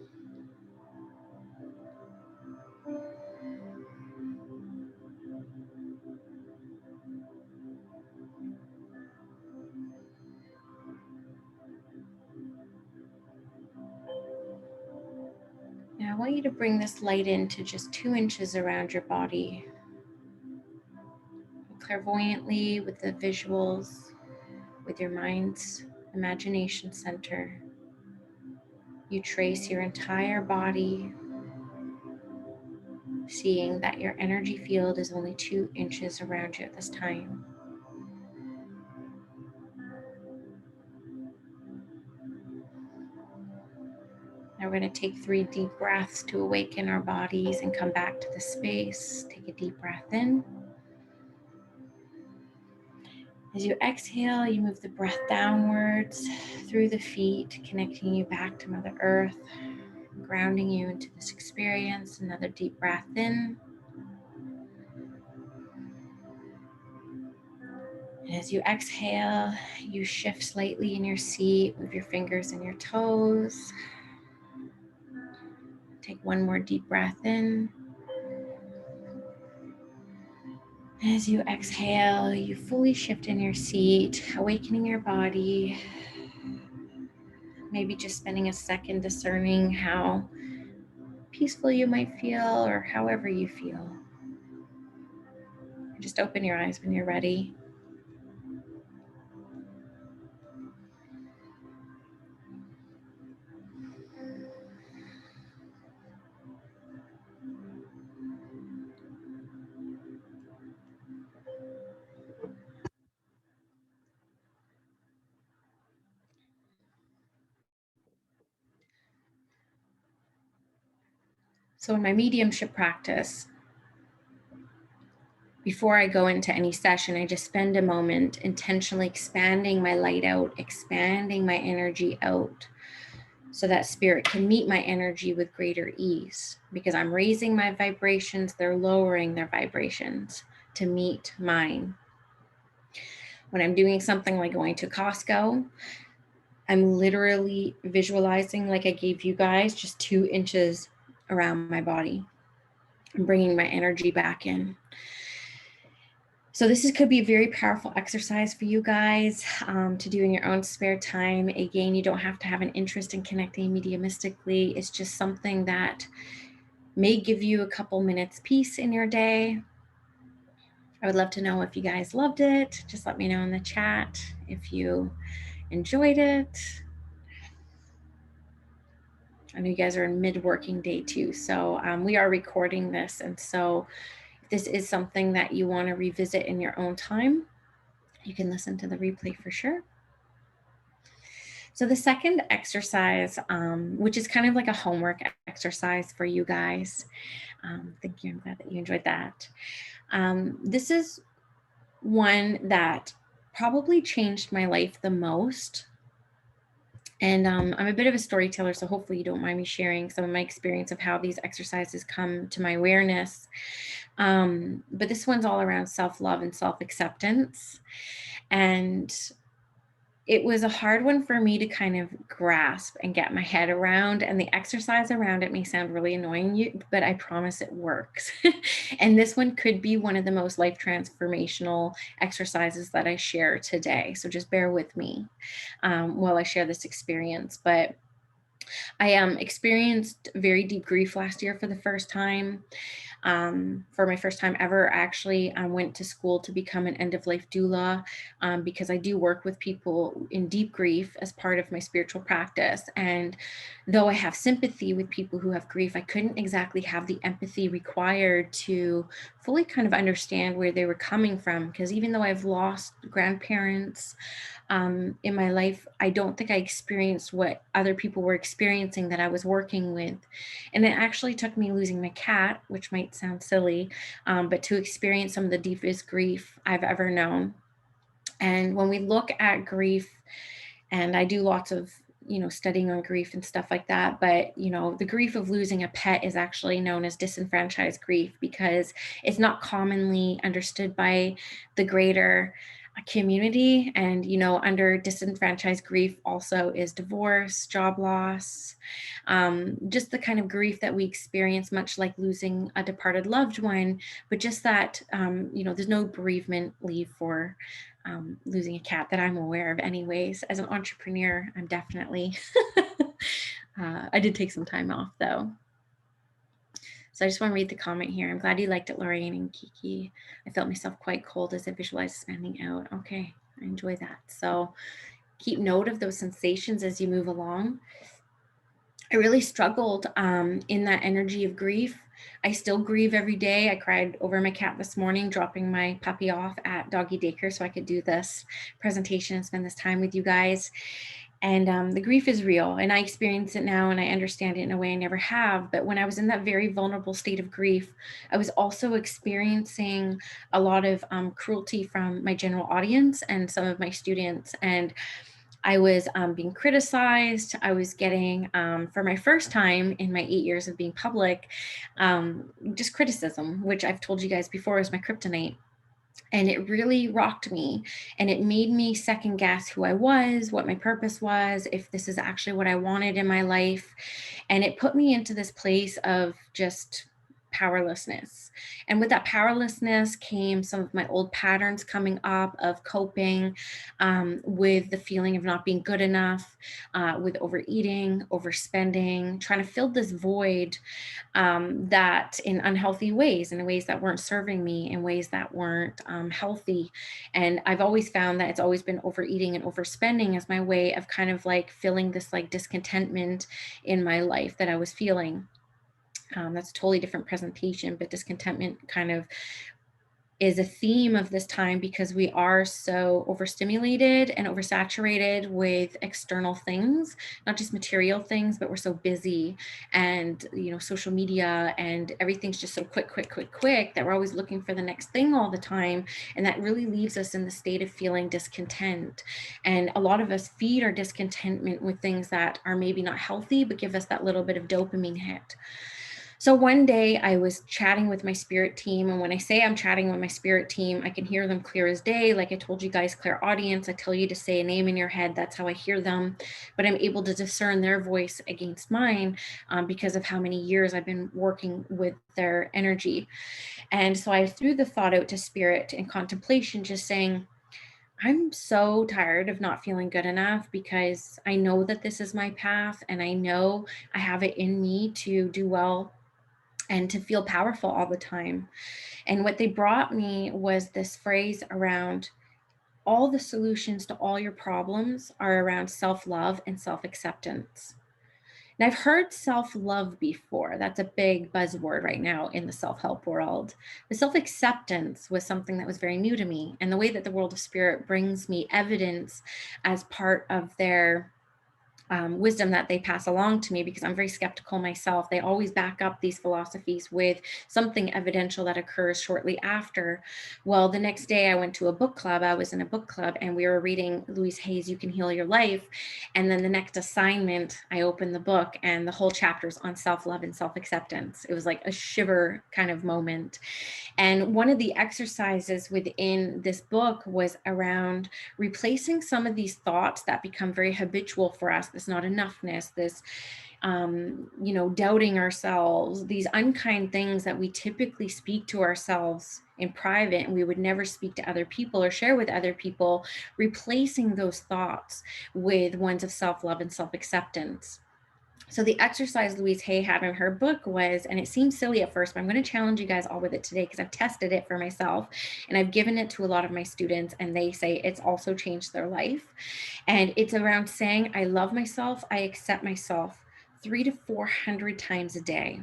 Now I want you to bring this light into just 2 inches around your body. Clairvoyantly, with the visuals, with your mind's imagination center, you trace your entire body, seeing that your energy field is only 2 inches around you at this time. Now we're going to take 3 deep breaths to awaken our bodies and come back to the space. Take a deep breath in. As you exhale, you move the breath downwards through the feet, connecting you back to Mother Earth, grounding you into this experience. Another deep breath in. And as you exhale, you shift slightly in your seat, move your fingers and your toes. Take one more deep breath in. As you exhale, you fully shift in your seat, awakening your body. Maybe just spending a second discerning how peaceful you might feel or however you feel. Just open your eyes when you're ready. So in my mediumship practice, before I go into any session, I just spend a moment intentionally expanding my light out, expanding my energy out, so that spirit can meet my energy with greater ease. Because I'm raising my vibrations, they're lowering their vibrations to meet mine. When I'm doing something like going to Costco, I'm literally visualizing, like I gave you guys, just 2 inches around my body. I'm bringing my energy back in. So this could be a very powerful exercise for you guys to do in your own spare time. Again, you don't have to have an interest in connecting mediumistically. It's just something that may give you a couple minutes peace in your day. I would love to know if you guys loved it. Just let me know in the chat if you enjoyed it. I know you guys are in mid-working day too, so we are recording this. And so if this is something that you want to revisit in your own time, you can listen to the replay for sure. So the second exercise, which is kind of like a homework exercise for you guys. Thank you, I'm glad that you enjoyed that. This is one that probably changed my life the most. And I'm a bit of a storyteller, so hopefully you don't mind me sharing some of my experience of how these exercises come to my awareness. But this one's all around self-love and self-acceptance. And it was a hard one for me to kind of grasp and get my head around, and the exercise around it may sound really annoying, but I promise it works. And this one could be one of the most life transformational exercises that I share today. So just bear with me while I share this experience. But I experienced very deep grief last year for the first time. For my first time ever, actually, I went to school to become an end-of-life doula because I do work with people in deep grief as part of my spiritual practice. And though I have sympathy with people who have grief, I couldn't exactly have the empathy required to fully kind of understand where they were coming from. Because even though I've lost grandparents in my life, I don't think I experienced what other people were experiencing that I was working with. And it actually took me losing my cat, which might sound silly, but to experience some of the deepest grief I've ever known. And when we look at grief, and I do lots of studying on grief and stuff like that, but the grief of losing a pet is actually known as disenfranchised grief because it's not commonly understood by the greater community. And under disenfranchised grief also is divorce, job loss, just the kind of grief that we experience, much like losing a departed loved one, but just that there's no bereavement leave for losing a cat that I'm aware of anyways. As an entrepreneur, I'm definitely I did take some time off though. So I just want to read the comment here. I'm glad you liked it, Lorraine and Kiki. I felt myself quite cold as I visualized standing out. Okay, I enjoy that. So keep note of those sensations as you move along. I really struggled in that energy of grief. I still grieve every day. I cried over my cat this morning, dropping my puppy off at doggy daycare so I could do this presentation and spend this time with you guys. And the grief is real, and I experience it now, and I understand it in a way I never have. But when I was in that very vulnerable state of grief, I was also experiencing a lot of cruelty from my general audience and some of my students. And I was being criticized. I was getting, for my first time in my 8 years of being public, just criticism, which I've told you guys before is my kryptonite. And it really rocked me, and it made me second guess who I was, what my purpose was, if this is actually what I wanted in my life. And it put me into this place of just powerlessness. And with that powerlessness came some of my old patterns coming up of coping, with the feeling of not being good enough, with overeating, overspending, trying to fill this void, that in unhealthy ways, in ways that weren't serving me, in ways that weren't healthy. And I've always found that it's always been overeating and overspending as my way of kind of like filling this like discontentment in my life that I was feeling. That's a totally different presentation, but discontentment kind of is a theme of this time because we are so overstimulated and oversaturated with external things, not just material things, but we're so busy, and social media and everything's just so quick, quick, quick, quick, that we're always looking for the next thing all the time. And that really leaves us in the state of feeling discontent. And a lot of us feed our discontentment with things that are maybe not healthy, but give us that little bit of dopamine hit. So one day I was chatting with my spirit team. And when I say I'm chatting with my spirit team, I can hear them clear as day. Like I told you guys, clear audience. I tell you to say a name in your head. That's how I hear them. But I'm able to discern their voice against mine, because of how many years I've been working with their energy. And so I threw the thought out to spirit in contemplation, just saying, I'm so tired of not feeling good enough, because I know that this is my path, and I know I have it in me to do well and to feel powerful all the time. And what they brought me was this phrase around all the solutions to all your problems are around self love and self acceptance. And I've heard self love before. That's a big buzzword right now in the self help world. The self acceptance was something that was very new to me. And the way that the world of spirit brings me evidence as part of their wisdom that they pass along to me, because I'm very skeptical myself. They always back up these philosophies with something evidential that occurs shortly after. Well, the next day I went to a book club. I was in a book club and we were reading Louise Hay's You Can Heal Your Life. And then the next assignment, I opened the book and the whole chapter's on self-love and self-acceptance. It was like a shiver kind of moment. And one of the exercises within this book was around replacing some of these thoughts that become very habitual for us, this not enoughness, this doubting ourselves, these unkind things that we typically speak to ourselves in private and we would never speak to other people or share with other people, replacing those thoughts with ones of self-love and self-acceptance. So the exercise Louise Hay had in her book was, and it seems silly at first, but I'm going to challenge you guys all with it today because I've tested it for myself and I've given it to a lot of my students and they say it's also changed their life. And it's around saying, I love myself, I accept myself 300 to 400 times a day.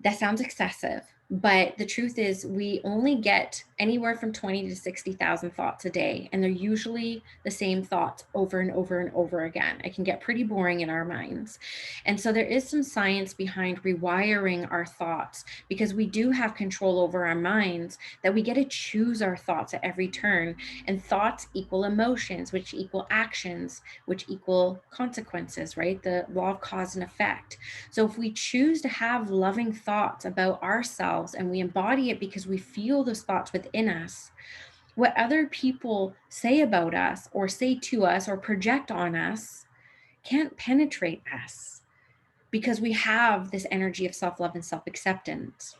That sounds excessive, but the truth is we only get anywhere from 20 to 60,000 thoughts a day, and they're usually the same thoughts over and over and over again. It can get pretty boring in our minds. And so there is some science behind rewiring our thoughts, because we do have control over our minds, that we get to choose our thoughts at every turn. And thoughts equal emotions, which equal actions, which equal consequences, right? The law of cause and effect. So if we choose to have loving thoughts about ourselves and we embody it because we feel those thoughts within us, what other people say about us or say to us or project on us can't penetrate us, because we have this energy of self-love and self-acceptance.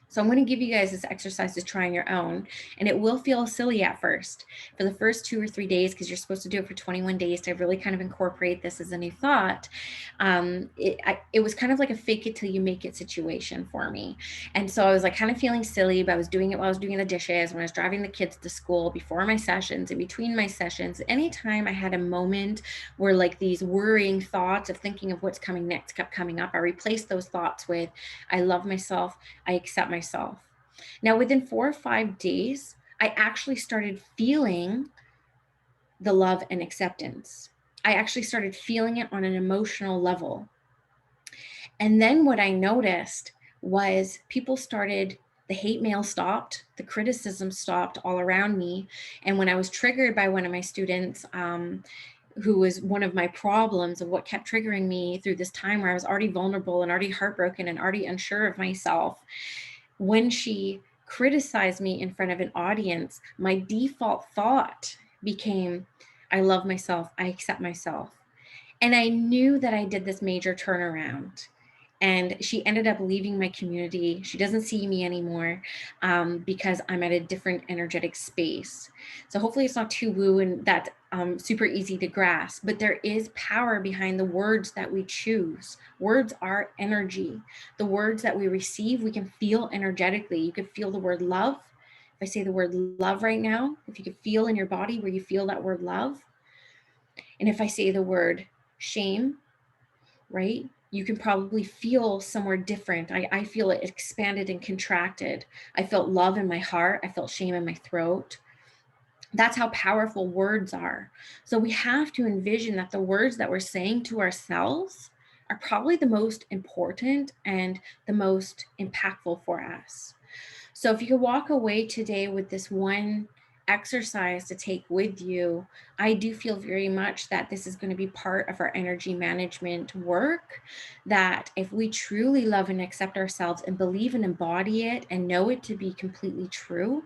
So I'm going to give you guys this exercise to try on your own, and it will feel silly at first for the first 2 or 3 days, because you're supposed to do it for 21 days to really kind of incorporate this as a new thought. It was kind of like a fake it till you make it situation for me. And so I was like kind of feeling silly, but I was doing it while I was doing the dishes, when I was driving the kids to school, before my sessions, in between my sessions, anytime I had a moment where like these worrying thoughts of thinking of what's coming next kept coming up, I replaced those thoughts with, I love myself, I accept myself. Now, within 4 or 5 days, I actually started feeling the love and acceptance. I actually started feeling it on an emotional level. And then what I noticed was the hate mail stopped, the criticism stopped all around me. And when I was triggered by one of my students, who was one of my problems of what kept triggering me through this time where I was already vulnerable and already heartbroken and already unsure of myself, when she criticized me in front of an audience, my default thought became, I love myself, I accept myself. And I knew that I did this major turnaround. And she ended up leaving my community. She doesn't see me anymore because I'm at a different energetic space. So hopefully it's not too woo and that's super easy to grasp, but there is power behind the words that we choose. Words are energy. The words that we receive, we can feel energetically. You can feel the word love. If I say the word love right now, if you could feel in your body where you feel that word love. And if I say the word shame, right? You can probably feel somewhere different. I feel it expanded and contracted. I felt love in my heart. I felt shame in my throat. That's how powerful words are. So we have to envision that the words that we're saying to ourselves are probably the most important and the most impactful for us. So if you could walk away today with this one exercise to take with you, I do feel very much that this is going to be part of our energy management work. That if we truly love and accept ourselves and believe and embody it and know it to be completely true,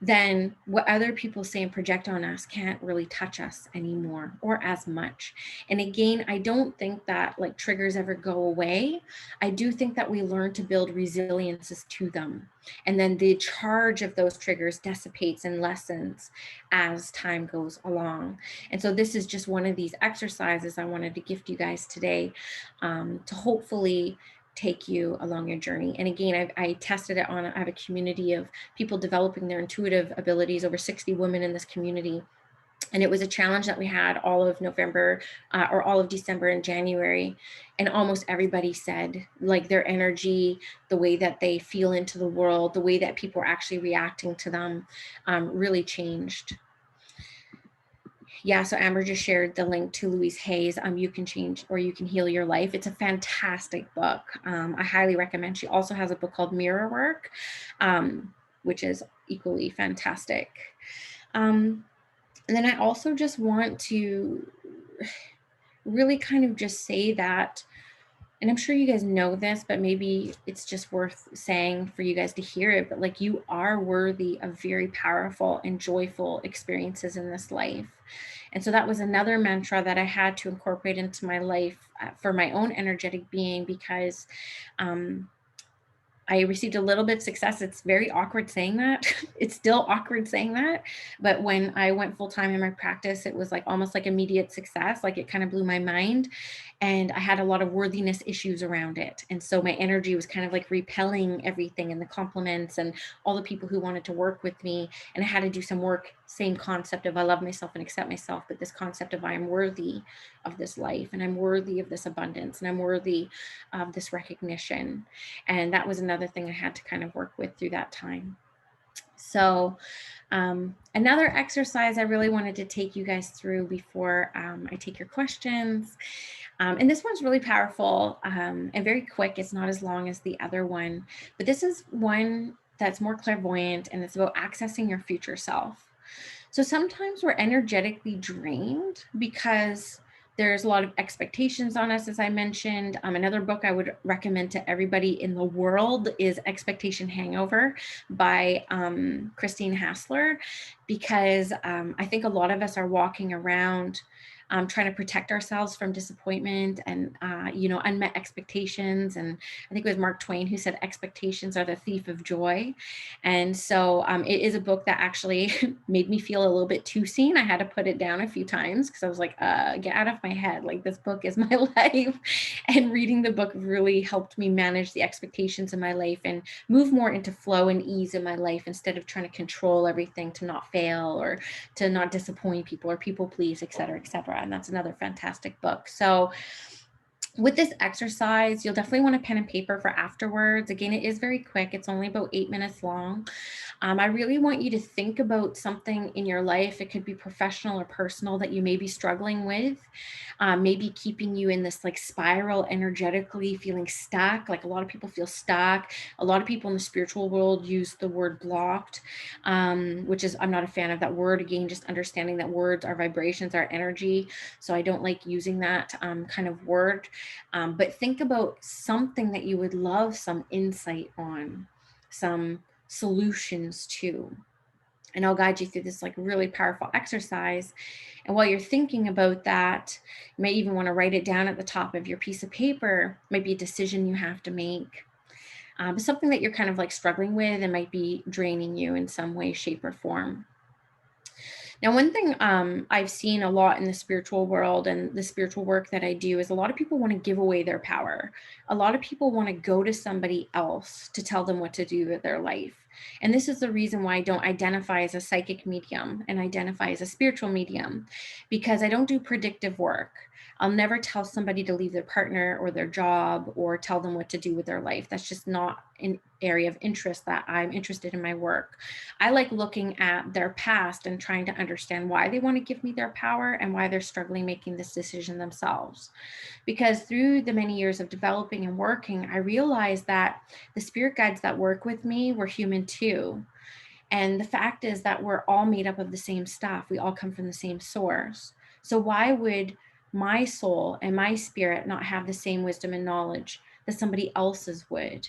then what other people say and project on us can't really touch us anymore or as much. And again, I don't think that like triggers ever go away. I do think that we learn to build resiliences to them. And then the charge of those triggers dissipates and lessens as time goes along. And so this is just one of these exercises I wanted to gift you guys today to hopefully take you along your journey. And again, I tested it on, I have a community of people developing their intuitive abilities, over 60 women in this community. And it was a challenge that we had all of November or all of December and January. And almost everybody said like their energy, the way that they feel into the world, the way that people are actually reacting to them really changed. Yeah, so Amber just shared the link to Louise Hay's You Can Change or You Can Heal Your Life. It's a fantastic book. I highly recommend. She also has a book called Mirror Work, which is equally fantastic. And then I also just want to really kind of just say that, and I'm sure you guys know this, but maybe it's just worth saying for you guys to hear it, but like you are worthy of very powerful and joyful experiences in this life. And so that was another mantra that I had to incorporate into my life for my own energetic being, because I received a little bit of success. It's very awkward saying that. It's still awkward saying that. But when I went full time in my practice, it was like almost like immediate success. Like it kind of blew my mind. And I had a lot of worthiness issues around it. And so my energy was kind of like repelling everything and the compliments and all the people who wanted to work with me. And I had to do some work, same concept of I love myself and accept myself, but this concept of I am worthy of this life and I'm worthy of this abundance and I'm worthy of this recognition. And that was another thing I had to kind of work with through that time. So another exercise I really wanted to take you guys through before I take your questions. And this one's really powerful and very quick. It's not as long as the other one, but this is one that's more clairvoyant and it's about accessing your future self. So sometimes we're energetically drained because there's a lot of expectations on us, as I mentioned. Another book I would recommend to everybody in the world is Expectation Hangover by Christine Hassler, because I think a lot of us are walking around trying to protect ourselves from disappointment and, unmet expectations. And I think it was Mark Twain who said expectations are the thief of joy. And so it is a book that actually made me feel a little bit too seen. I had to put it down a few times because I was like, get out of my head. Like this book is my life. And reading the book really helped me manage the expectations in my life and move more into flow and ease in my life instead of trying to control everything to not fail or to not disappoint people or people please, et cetera, et cetera. And that's another fantastic book. So With this exercise, you'll definitely want a pen and paper for afterwards. Again, it is very quick. It's only about 8 minutes long. I really want you to think about something in your life. It could be professional or personal that you may be struggling with, maybe keeping you in this like spiral energetically, feeling stuck. Like a lot of people feel stuck. A lot of people in the spiritual world use the word blocked, which is, I'm not a fan of that word. Again, just understanding that words are vibrations, are energy. So I don't like using that kind of word. But think about something that you would love some insight on, some solutions to. And I'll guide you through this like really powerful exercise. And while you're thinking about that, you may even want to write it down at the top of your piece of paper. Might be a decision you have to make, but something that you're kind of like struggling with and might be draining you in some way, shape, or form. Now, one thing I've seen a lot in the spiritual world and the spiritual work that I do is a lot of people want to give away their power. A lot of people want to go to somebody else to tell them what to do with their life. And this is the reason why I don't identify as a psychic medium and identify as a spiritual medium, because I don't do predictive work. I'll never tell somebody to leave their partner or their job or tell them what to do with their life. That's just not an area of interest that I'm interested in my work. I like looking at their past and trying to understand why they want to give me their power and why they're struggling making this decision themselves. Because through the many years of developing and working, I realized that the spirit guides that work with me were human too. And the fact is that we're all made up of the same stuff. We all come from the same source. So why would my soul and my spirit not have the same wisdom and knowledge that somebody else's would?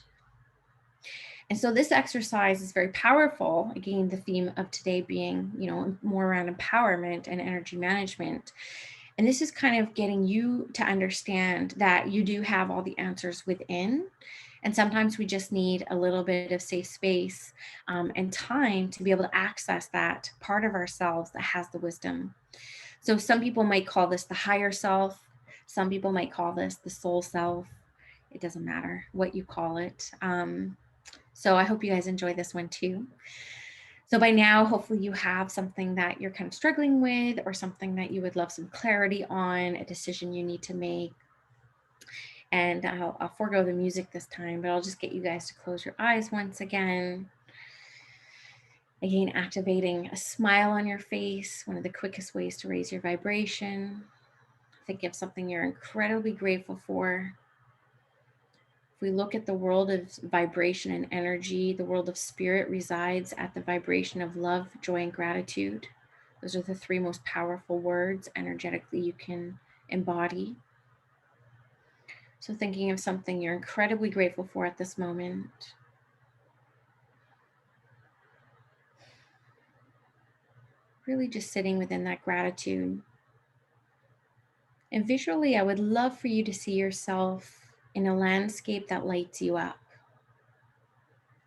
And so this exercise is very powerful. Again, the theme of today being, more around empowerment and energy management. And this is kind of getting you to understand that you do have all the answers within. And sometimes we just need a little bit of safe space and time to be able to access that part of ourselves that has the wisdom. So some people might call this the higher self. Some people might call this the soul self. It doesn't matter what you call it. So I hope you guys enjoy this one too. So by now, hopefully you have something that you're kind of struggling with or something that you would love some clarity on, a decision you need to make. And I'll forego the music this time, but I'll just get you guys to close your eyes once again. Again, activating a smile on your face, one of the quickest ways to raise your vibration. Think of something you're incredibly grateful for. If we look at the world of vibration and energy, the world of spirit resides at the vibration of love, joy, and gratitude. Those are the three most powerful words energetically you can embody. So thinking of something you're incredibly grateful for at this moment. Really just sitting within that gratitude. And visually, I would love for you to see yourself in a landscape that lights you up.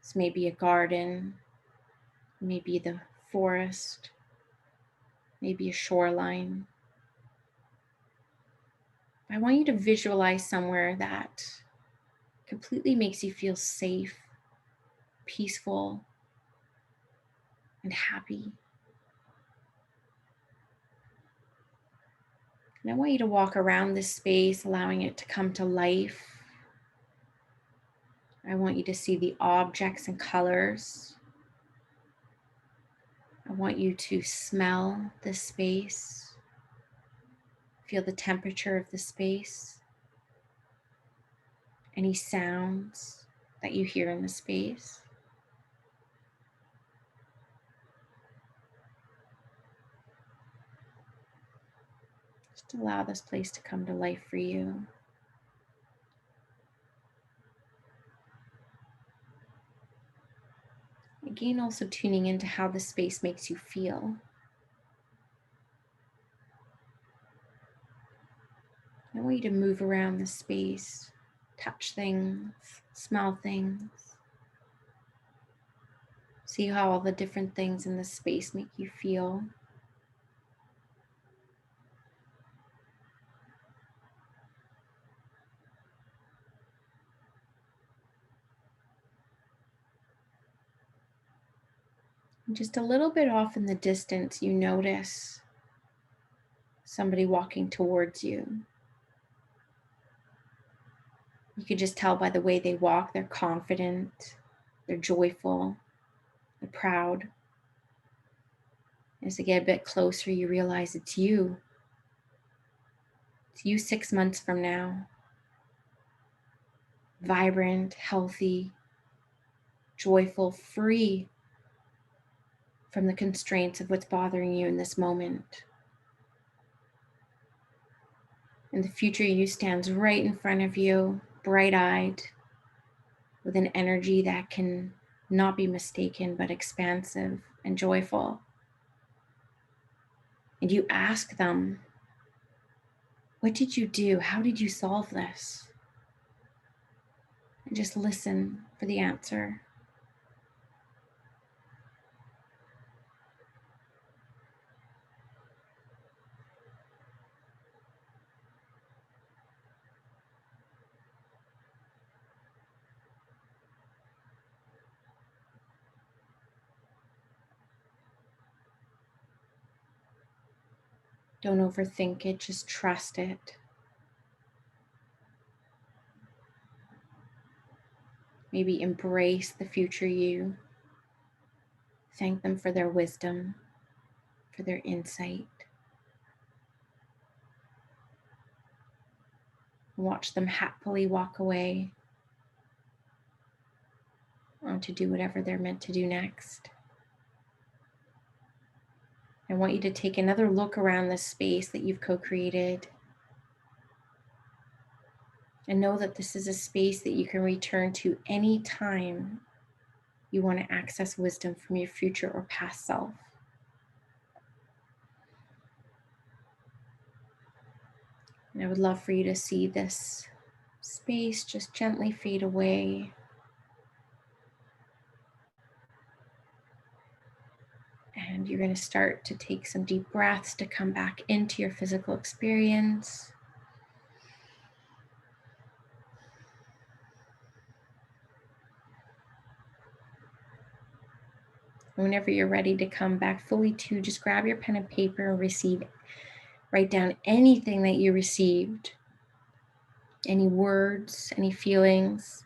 This may be a garden, maybe the forest, maybe a shoreline. I want you to visualize somewhere that completely makes you feel safe, peaceful, and happy. And I want you to walk around this space, allowing it to come to life. I want you to see the objects and colors. I want you to smell this space, feel the temperature of the space, any sounds that you hear in the space. Just allow this place to come to life for you. Again, also tuning into how the space makes you feel. I want you to move around the space, touch things, smell things. See how all the different things in the space make you feel. And just a little bit off in the distance, you notice somebody walking towards you. You could just tell by the way they walk, they're confident, they're joyful, they're proud. As they get a bit closer, you realize it's you. It's you 6 months from now. Vibrant, healthy, joyful, free from the constraints of what's bothering you in this moment. And the future you stands right in front of you, bright-eyed, with an energy that can not be mistaken, but expansive and joyful. And you ask them, what did you do? How did you solve this? And just listen for the answer. Don't overthink it, just trust it. Maybe embrace the future you. Thank them for their wisdom, for their insight. Watch them happily walk away on to do whatever they're meant to do next. I want you to take another look around this space that you've co-created and know that this is a space that you can return to any time you want to access wisdom from your future or past self. And I would love for you to see this space just gently fade away. And you're going to start to take some deep breaths to come back into your physical experience. Whenever you're ready to come back fully to, just grab your pen and paper and write down anything that you received. Any words, any feelings,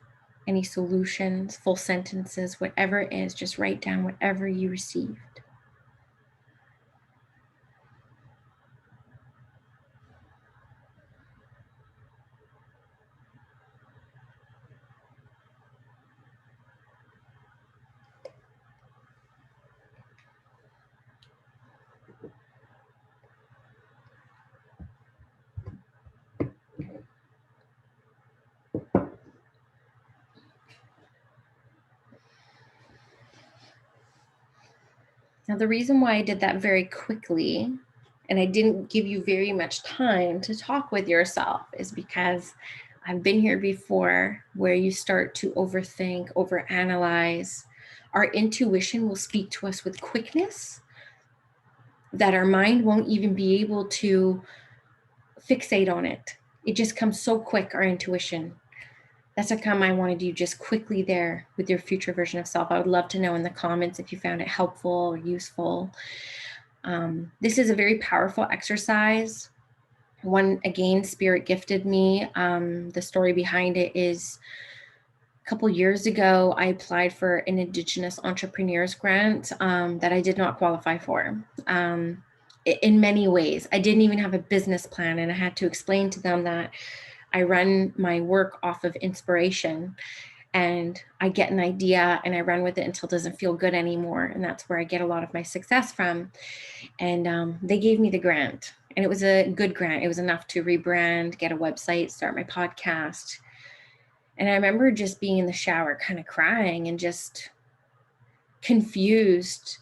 any solutions, full sentences, whatever it is, just write down whatever you received. Now, the reason why I did that very quickly and I didn't give you very much time to talk with yourself is because I've been here before where you start to overthink, overanalyze. Our intuition will speak to us with quickness that our mind won't even be able to fixate on it. It just comes so quick, our intuition. That's how come I wanted you just quickly there with your future version of self. I would love to know in the comments if you found it helpful or useful. This is a very powerful exercise. One, again, Spirit gifted me. The story behind it is a couple years ago, I applied for an Indigenous Entrepreneurs Grant that I did not qualify for. In many ways, I didn't even have a business plan, and I had to explain to them that I run my work off of inspiration, and I get an idea and I run with it until it doesn't feel good anymore. And that's where I get a lot of my success from. And they gave me the grant, and it was a good grant. It was enough to rebrand, get a website, start my podcast. And I remember just being in the shower, kind of crying and just confused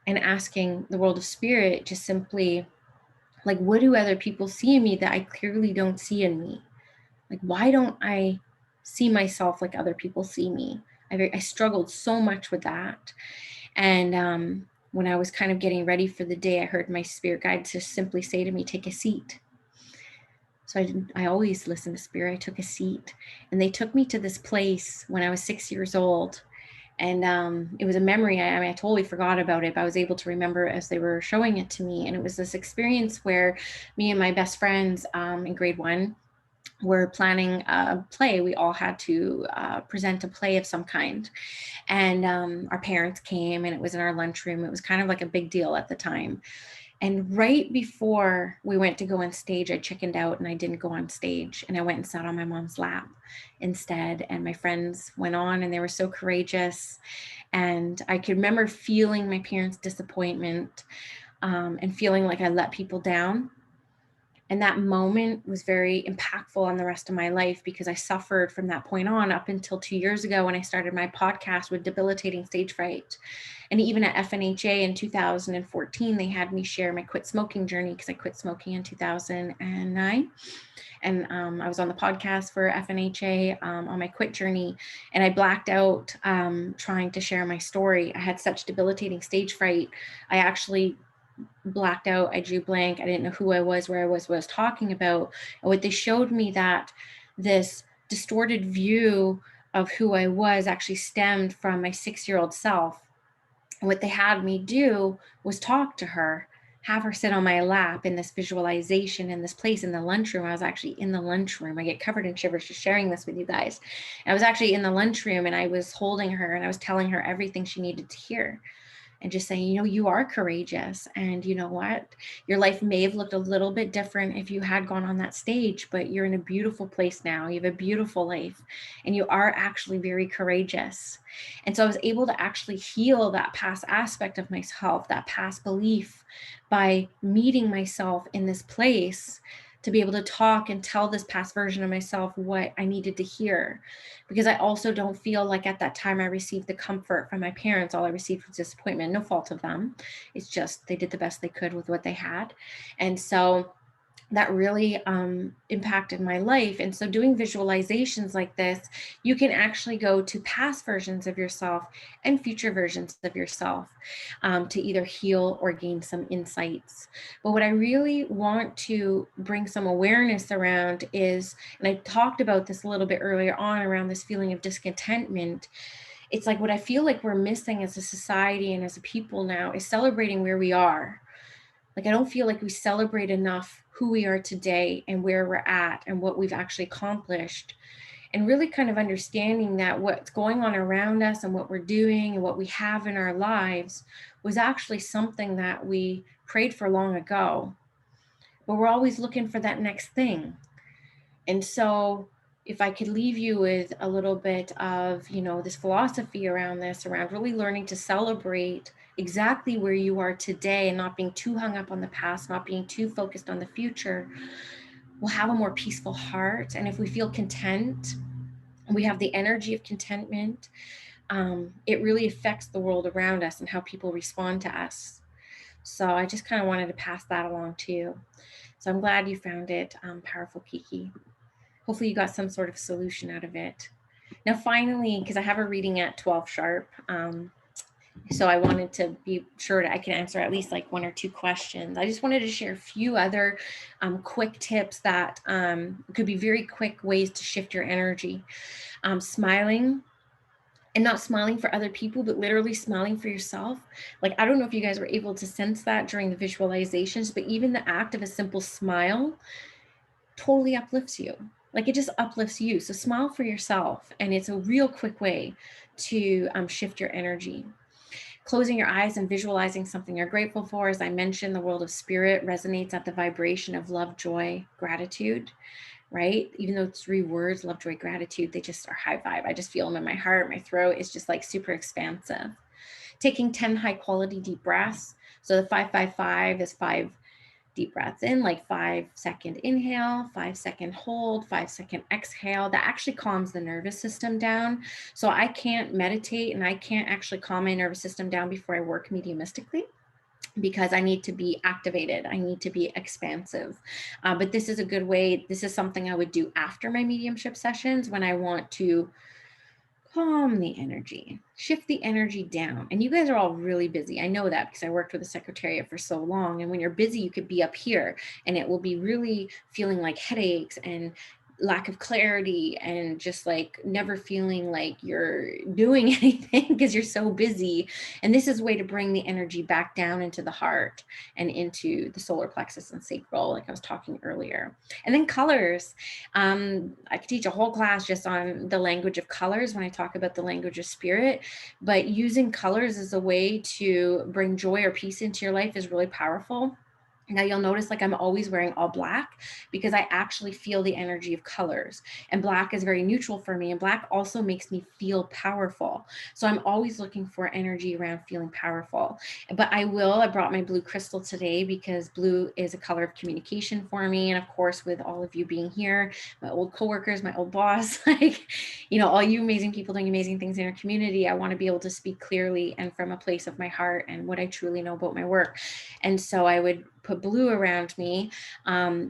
and asking the world of spirit just simply, like, what do other people see in me that I clearly don't see in me? Like, why don't I see myself like other people see me? I struggled so much with that. And when I was kind of getting ready for the day, I heard my spirit guide just simply say to me, take a seat. So I always listen to spirit. I took a seat, and they took me to this place when I was 6 years old. And it was a memory. I totally forgot about it, but I was able to remember as they were showing it to me. And it was this experience where me and my best friends in grade 1, were planning a play. We all had to present a play of some kind. And our parents came, and it was in our lunchroom. It was kind of like a big deal at the time. And right before we went to go on stage, I chickened out and I didn't go on stage. And I went and sat on my mom's lap instead. And my friends went on, and they were so courageous. And I could remember feeling my parents' disappointment, and feeling like I let people down. And that moment was very impactful on the rest of my life, because I suffered from that point on up until 2 years ago when I started my podcast with debilitating stage fright. And even at FNHA in 2014, they had me share my quit smoking journey, because I quit smoking in 2009. And I was on the podcast for FNHA on my quit journey, and I blacked out trying to share my story. I had such debilitating stage fright. I actually blacked out. I drew blank. I didn't know who I was, where I was, what I was talking about. And what they showed me, that this distorted view of who I was actually stemmed from my 6-year-old self. And what they had me do was talk to her, have her sit on my lap in this visualization in this place in the lunchroom. I was actually in the lunchroom. I get covered in shivers just sharing this with you guys. And I was actually in the lunchroom, and I was holding her, and I was telling her everything she needed to hear. And just saying, you are courageous. And you know what? Your life may have looked a little bit different if you had gone on that stage, but you're in a beautiful place now. You have a beautiful life, and you are actually very courageous. And so I was able to actually heal that past aspect of myself, that past belief, by meeting myself in this place, to be able to talk and tell this past version of myself what I needed to hear. Because I also don't feel like at that time I received the comfort from my parents. All I received was disappointment. No fault of them. It's just they did the best they could with what they had. And so that really impacted my life. And so doing visualizations like this, you can actually go to past versions of yourself and future versions of yourself to either heal or gain some insights. But what I really want to bring some awareness around is, and I talked about this a little bit earlier on around this feeling of discontentment. It's like what I feel like we're missing as a society and as a people now is celebrating where we are. Like, I don't feel like we celebrate enough who we are today and where we're at and what we've actually accomplished, and really kind of understanding that what's going on around us and what we're doing and what we have in our lives was actually something that we prayed for long ago, but we're always looking for that next thing. And so if I could leave you with a little bit of, this philosophy around this, around really learning to celebrate exactly where you are today and not being too hung up on the past, not being too focused on the future, we'll have a more peaceful heart. And if we feel content, we have the energy of contentment, it really affects the world around us and how people respond to us. So I just kind of wanted to pass that along to you. So I'm glad you found it powerful, Kiki. Hopefully you got some sort of solution out of it. Now, finally, because I have a reading at 12 sharp, so I wanted to be sure that I can answer at least like 1 or 2 questions. I just wanted to share a few other quick tips that could be very quick ways to shift your energy. Smiling, and not smiling for other people, but literally smiling for yourself. Like, I don't know if you guys were able to sense that during the visualizations, but even the act of a simple smile totally uplifts you. Like, it just uplifts you. So smile for yourself. And it's a real quick way to shift your energy. Closing your eyes and visualizing something you're grateful for. As I mentioned, the world of spirit resonates at the vibration of love, joy, gratitude, right? Even though it's 3 words, love, joy, gratitude, they just are high vibe. I just feel them in my heart. My throat is just like super expansive. Taking 10 high quality deep breaths. So the 5-5-5 is 5 deep breaths in, like 5-second inhale, 5-second hold, 5-second exhale. That actually calms the nervous system down. So I can't meditate and I can't actually calm my nervous system down before I work mediumistically, because I need to be activated. I need to be expansive. But this is a good way. This is something I would do after my mediumship sessions when I want to calm the energy, shift the energy down. And you guys are all really busy. I know that because I worked with the Secretariat for so long. And when you're busy, you could be up here and it will be really feeling like headaches and lack of clarity and just like never feeling like you're doing anything because you're so busy. And this is a way to bring the energy back down into the heart and into the solar plexus and sacral, like I was talking earlier. And then colors. I could teach a whole class just on the language of colors when I talk about the language of spirit, but using colors as a way to bring joy or peace into your life is really powerful. Now you'll notice like I'm always wearing all black because I actually feel the energy of colors, and black is very neutral for me, and black also makes me feel powerful. So I'm always looking for energy around feeling powerful. But I brought my blue crystal today because blue is a color of communication for me. And of course, with all of you being here, my old coworkers, my old boss, like, all you amazing people doing amazing things in your community, I want to be able to speak clearly and from a place of my heart and what I truly know about my work. And so I would put blue around me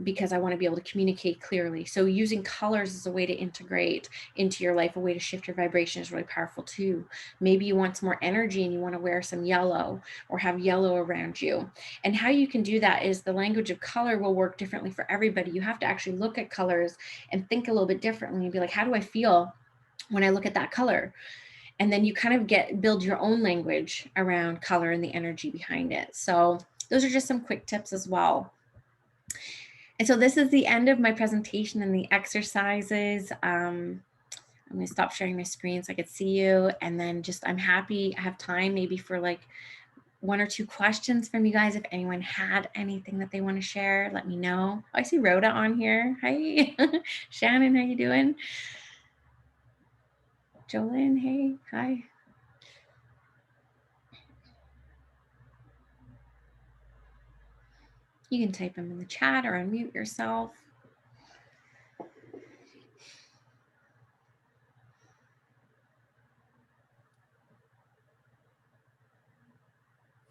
because I want to be able to communicate clearly. So using colors as a way to integrate into your life, a way to shift your vibration, is really powerful too. Maybe you want some more energy and you want to wear some yellow or have yellow around you. And how you can do that is the language of color will work differently for everybody. You have to actually look at colors and think a little bit differently and be like, how do I feel when I look at that color? And then you kind of build your own language around color and the energy behind it. So those are just some quick tips as well. And so this is the end of my presentation and the exercises. I'm going to stop sharing my screen so I could see you. And then I'm happy I have time maybe for like 1 or 2 questions from you guys. If anyone had anything that they want to share, let me know. Oh, I see Rhoda on here. Hi. Shannon, how you doing? Jolene, hey, hi. You can type them in the chat or unmute yourself.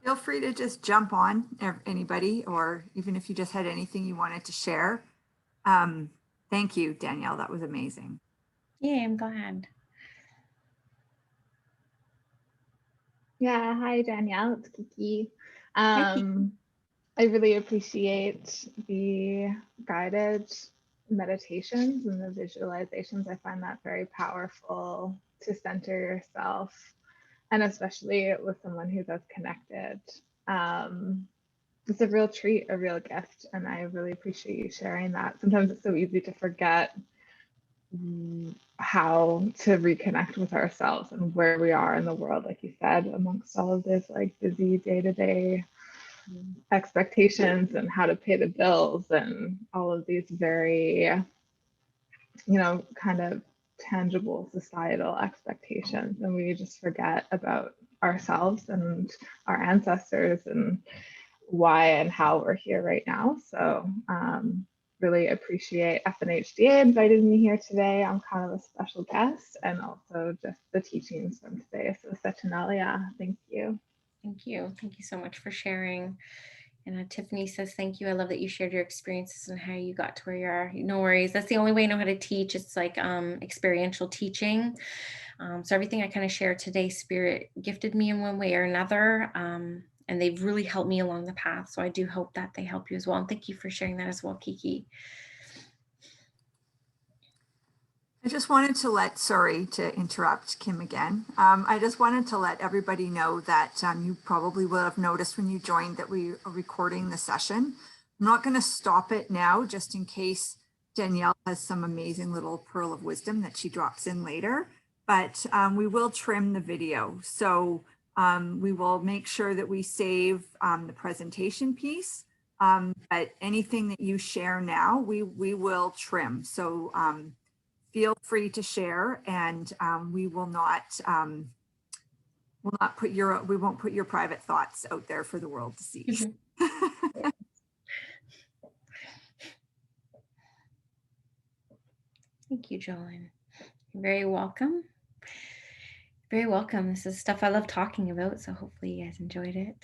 Feel free to just jump on, anybody, or even if you just had anything you wanted to share. Thank you, Danielle. That was amazing. Yeah, I'm glad. Yeah, hi Danielle, it's Kiki. Hi, Kiki. I really appreciate the guided meditations and the visualizations. I find that very powerful to center yourself, and especially with someone who's as connected. It's a real treat, a real gift, and I really appreciate you sharing that. Sometimes it's so easy to forget how to reconnect with ourselves and where we are in the world, like you said, amongst all of this like busy day-to-day expectations and how to pay the bills and all of these very, kind of tangible societal expectations. And we just forget about ourselves and our ancestors and why and how we're here right now. So really appreciate FNHDA invited me here today. I'm kind of a special guest, and also just the teachings from today. So Satanalia, thank you. Thank you. Thank you so much for sharing. And Tiffany says, thank you. I love that you shared your experiences and how you got to where you are. No worries. That's the only way I know how to teach. It's like experiential teaching. So everything I kind of shared today, Spirit gifted me in one way or another. And they've really helped me along the path. So I do hope that they help you as well. And thank you for sharing that as well, Kiki. I just wanted to sorry to interrupt Kim again. I just wanted to let everybody know that you probably will have noticed when you joined that we are recording the session. I'm not going to stop it now, just in case Danielle has some amazing little pearl of wisdom that she drops in later, but we will trim the video. So we will make sure that we save the presentation piece, but anything that you share now, we will trim. So feel free to share, and we won't put your private thoughts out there for the world to see. Mm-hmm. Thank you, Jolene. You're very welcome. Very welcome. This is stuff I love talking about, so hopefully you guys enjoyed it.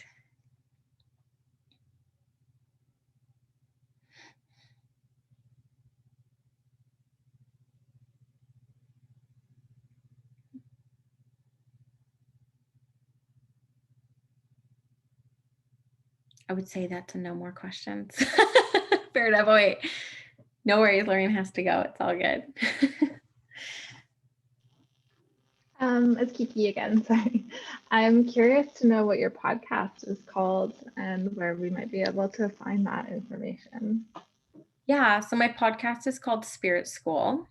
I would say that to no more questions. Fair enough. Oh, wait. No worries, Lorraine has to go. It's all good. It's Kiki again, sorry. I'm curious to know what your podcast is called and where we might be able to find that information. Yeah, so my podcast is called Spirit School.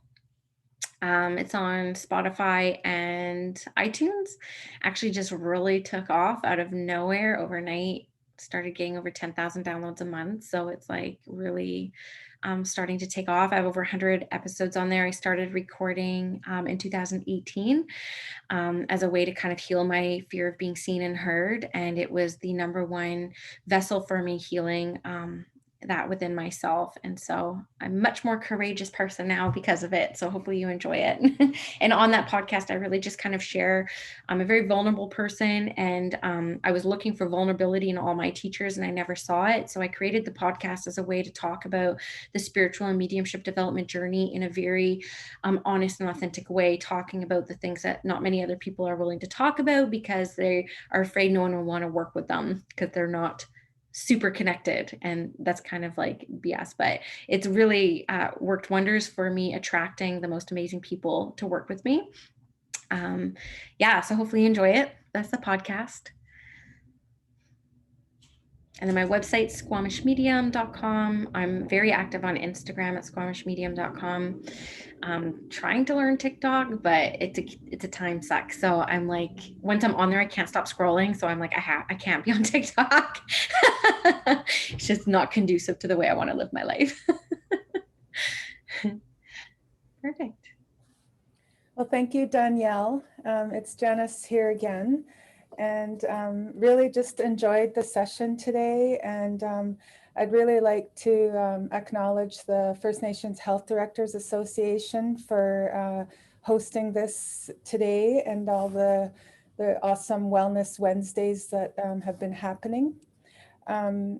It's on Spotify and iTunes. Actually, just really took off out of nowhere overnight. Started getting over 10,000 downloads a month. So it's like really starting to take off. I have over 100 episodes on there. I started recording in 2018 as a way to kind of heal my fear of being seen and heard. And it was the number one vessel for me healing that within myself. And so I'm a much more courageous person now because of it. So hopefully you enjoy it. And on that podcast, I really just kind of share. I'm a very vulnerable person, and I was looking for vulnerability in all my teachers and I never saw it. So I created the podcast as a way to talk about the spiritual and mediumship development journey in a very honest and authentic way, talking about the things that not many other people are willing to talk about because they are afraid no one will want to work with them because they're not super connected, and that's kind of like BS, but it's really worked wonders for me attracting the most amazing people to work with me. Yeah, so hopefully you enjoy it. That's the podcast. And then my website, squamishmedium.com. I'm very active on Instagram at squamishmedium.com. I'm trying to learn TikTok, but it's a time suck. So I'm like, once I'm on there, I can't stop scrolling. So I'm like, I can't be on TikTok. It's just not conducive to the way I want to live my life. Perfect. Well, thank you, Danielle. It's Janice here again, and really just enjoyed the session today. And I'd really like to acknowledge the First Nations Health Directors Association for hosting this today and all the awesome Wellness Wednesdays that have been happening.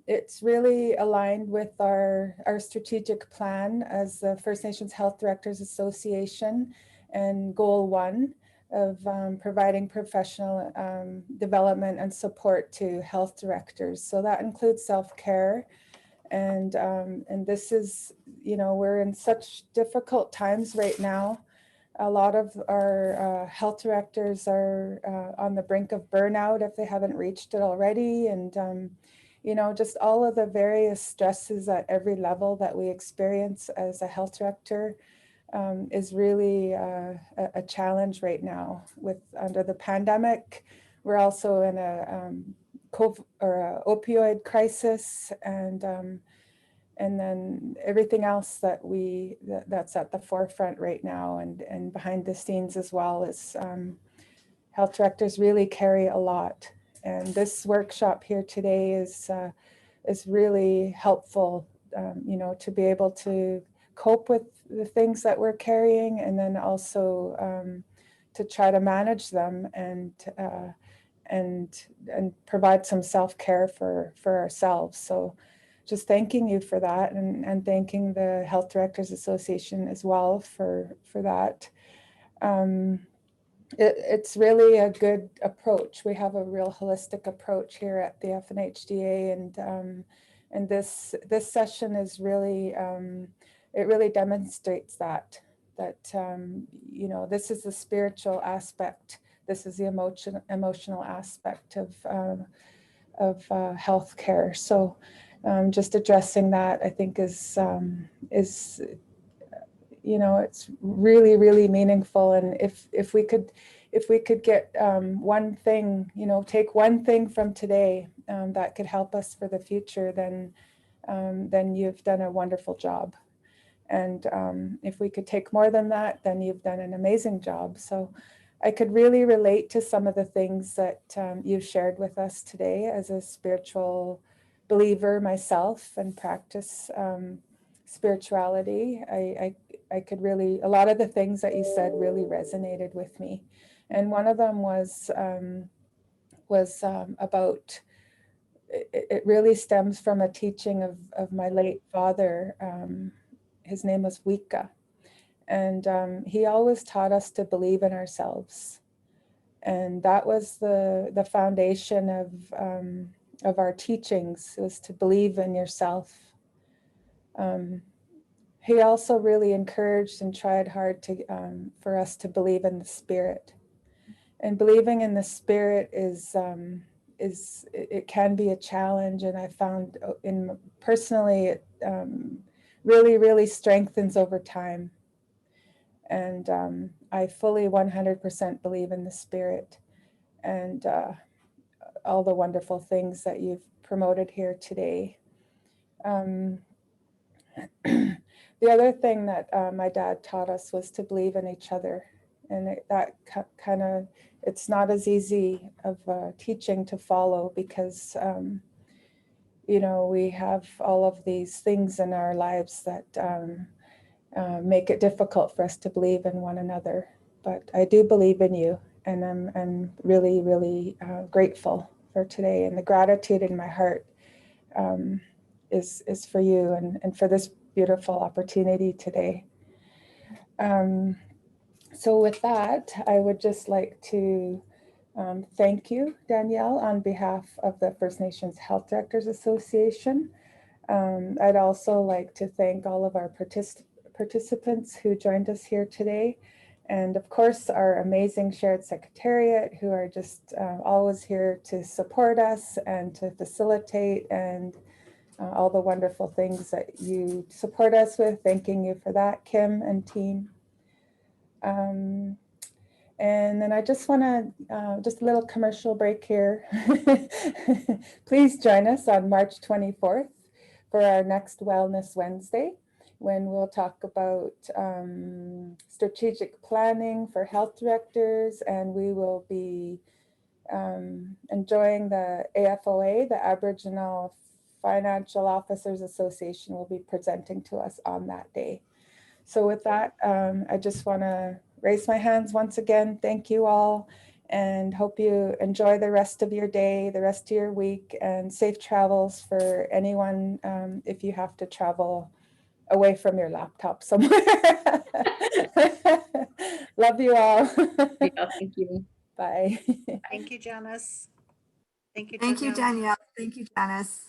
It's really aligned with our strategic plan as the First Nations Health Directors Association and goal 1 of providing professional development and support to health directors. So that includes self-care. And this is, we're in such difficult times right now. A lot of our health directors are on the brink of burnout if they haven't reached it already. And just all of the various stresses at every level that we experience as a health director is really a challenge right now. Under the pandemic, we're also in a opioid crisis, and then everything else that's at the forefront right now, and behind the scenes as well, is health directors really carry a lot. And this workshop here today is really helpful, to be able to cope with the things that we're carrying, and then also to try to manage them and provide some self-care for ourselves. So just thanking you for that, and thanking the Health Directors Association as well for that. It's really a good approach. We have a real holistic approach here at the FNHDA, and this session is really it really demonstrates that this is the spiritual aspect. This is the emotional aspect of healthcare. So just addressing that, I think, is it's really, really meaningful. And if we could get one thing, take one thing from today that could help us for the future, then you've done a wonderful job. And if we could take more than that, then you've done an amazing job. So I could really relate to some of the things that you've shared with us today as a spiritual believer myself and practice spirituality. I could really, a lot of the things that you said really resonated with me. And one of them was about, it really stems from a teaching of my late father. His name was Wika. And he always taught us to believe in ourselves. And that was the foundation of our teachings, was to believe in yourself. he also really encouraged and tried hard to for us to believe in the Spirit. And believing in the Spirit is it can be a challenge, and I found personally it really strengthens over time. And I fully 100% believe in the Spirit and all the wonderful things that you've promoted here today. The other thing that my dad taught us was to believe in each other. And that kind of, it's not as easy of teaching to follow because, you know, we have all of these things in our lives that make it difficult for us to believe in one another. But I do believe in you, and I'm really grateful for today. And the gratitude in my heart is for you and for this beautiful opportunity today. So with that, I would just like to thank you, Danielle, on behalf of the First Nations Health Directors Association. I'd also like to thank all of our participants who joined us here today. And of course, our amazing shared secretariat who are just always here to support us and to facilitate and all the wonderful things that you support us with. Thanking you for that, Kim and team. And then I just want to, just a little commercial break here. Please join us on March 24th for our next Wellness Wednesday, when we'll talk about strategic planning for health directors, and we will be enjoying the AFOA, the Aboriginal Financial Officers Association, will be presenting to us on that day. So with that, I just want to raise my hands once again. Thank you all, and hope you enjoy the rest of your day, the rest of your week, and safe travels for anyone if you have to travel away from your laptop somewhere. Love you all. Yeah, thank you. Bye. Thank you, Janice. Thank you, Thank you, Danielle. Danielle. Thank you, Janice.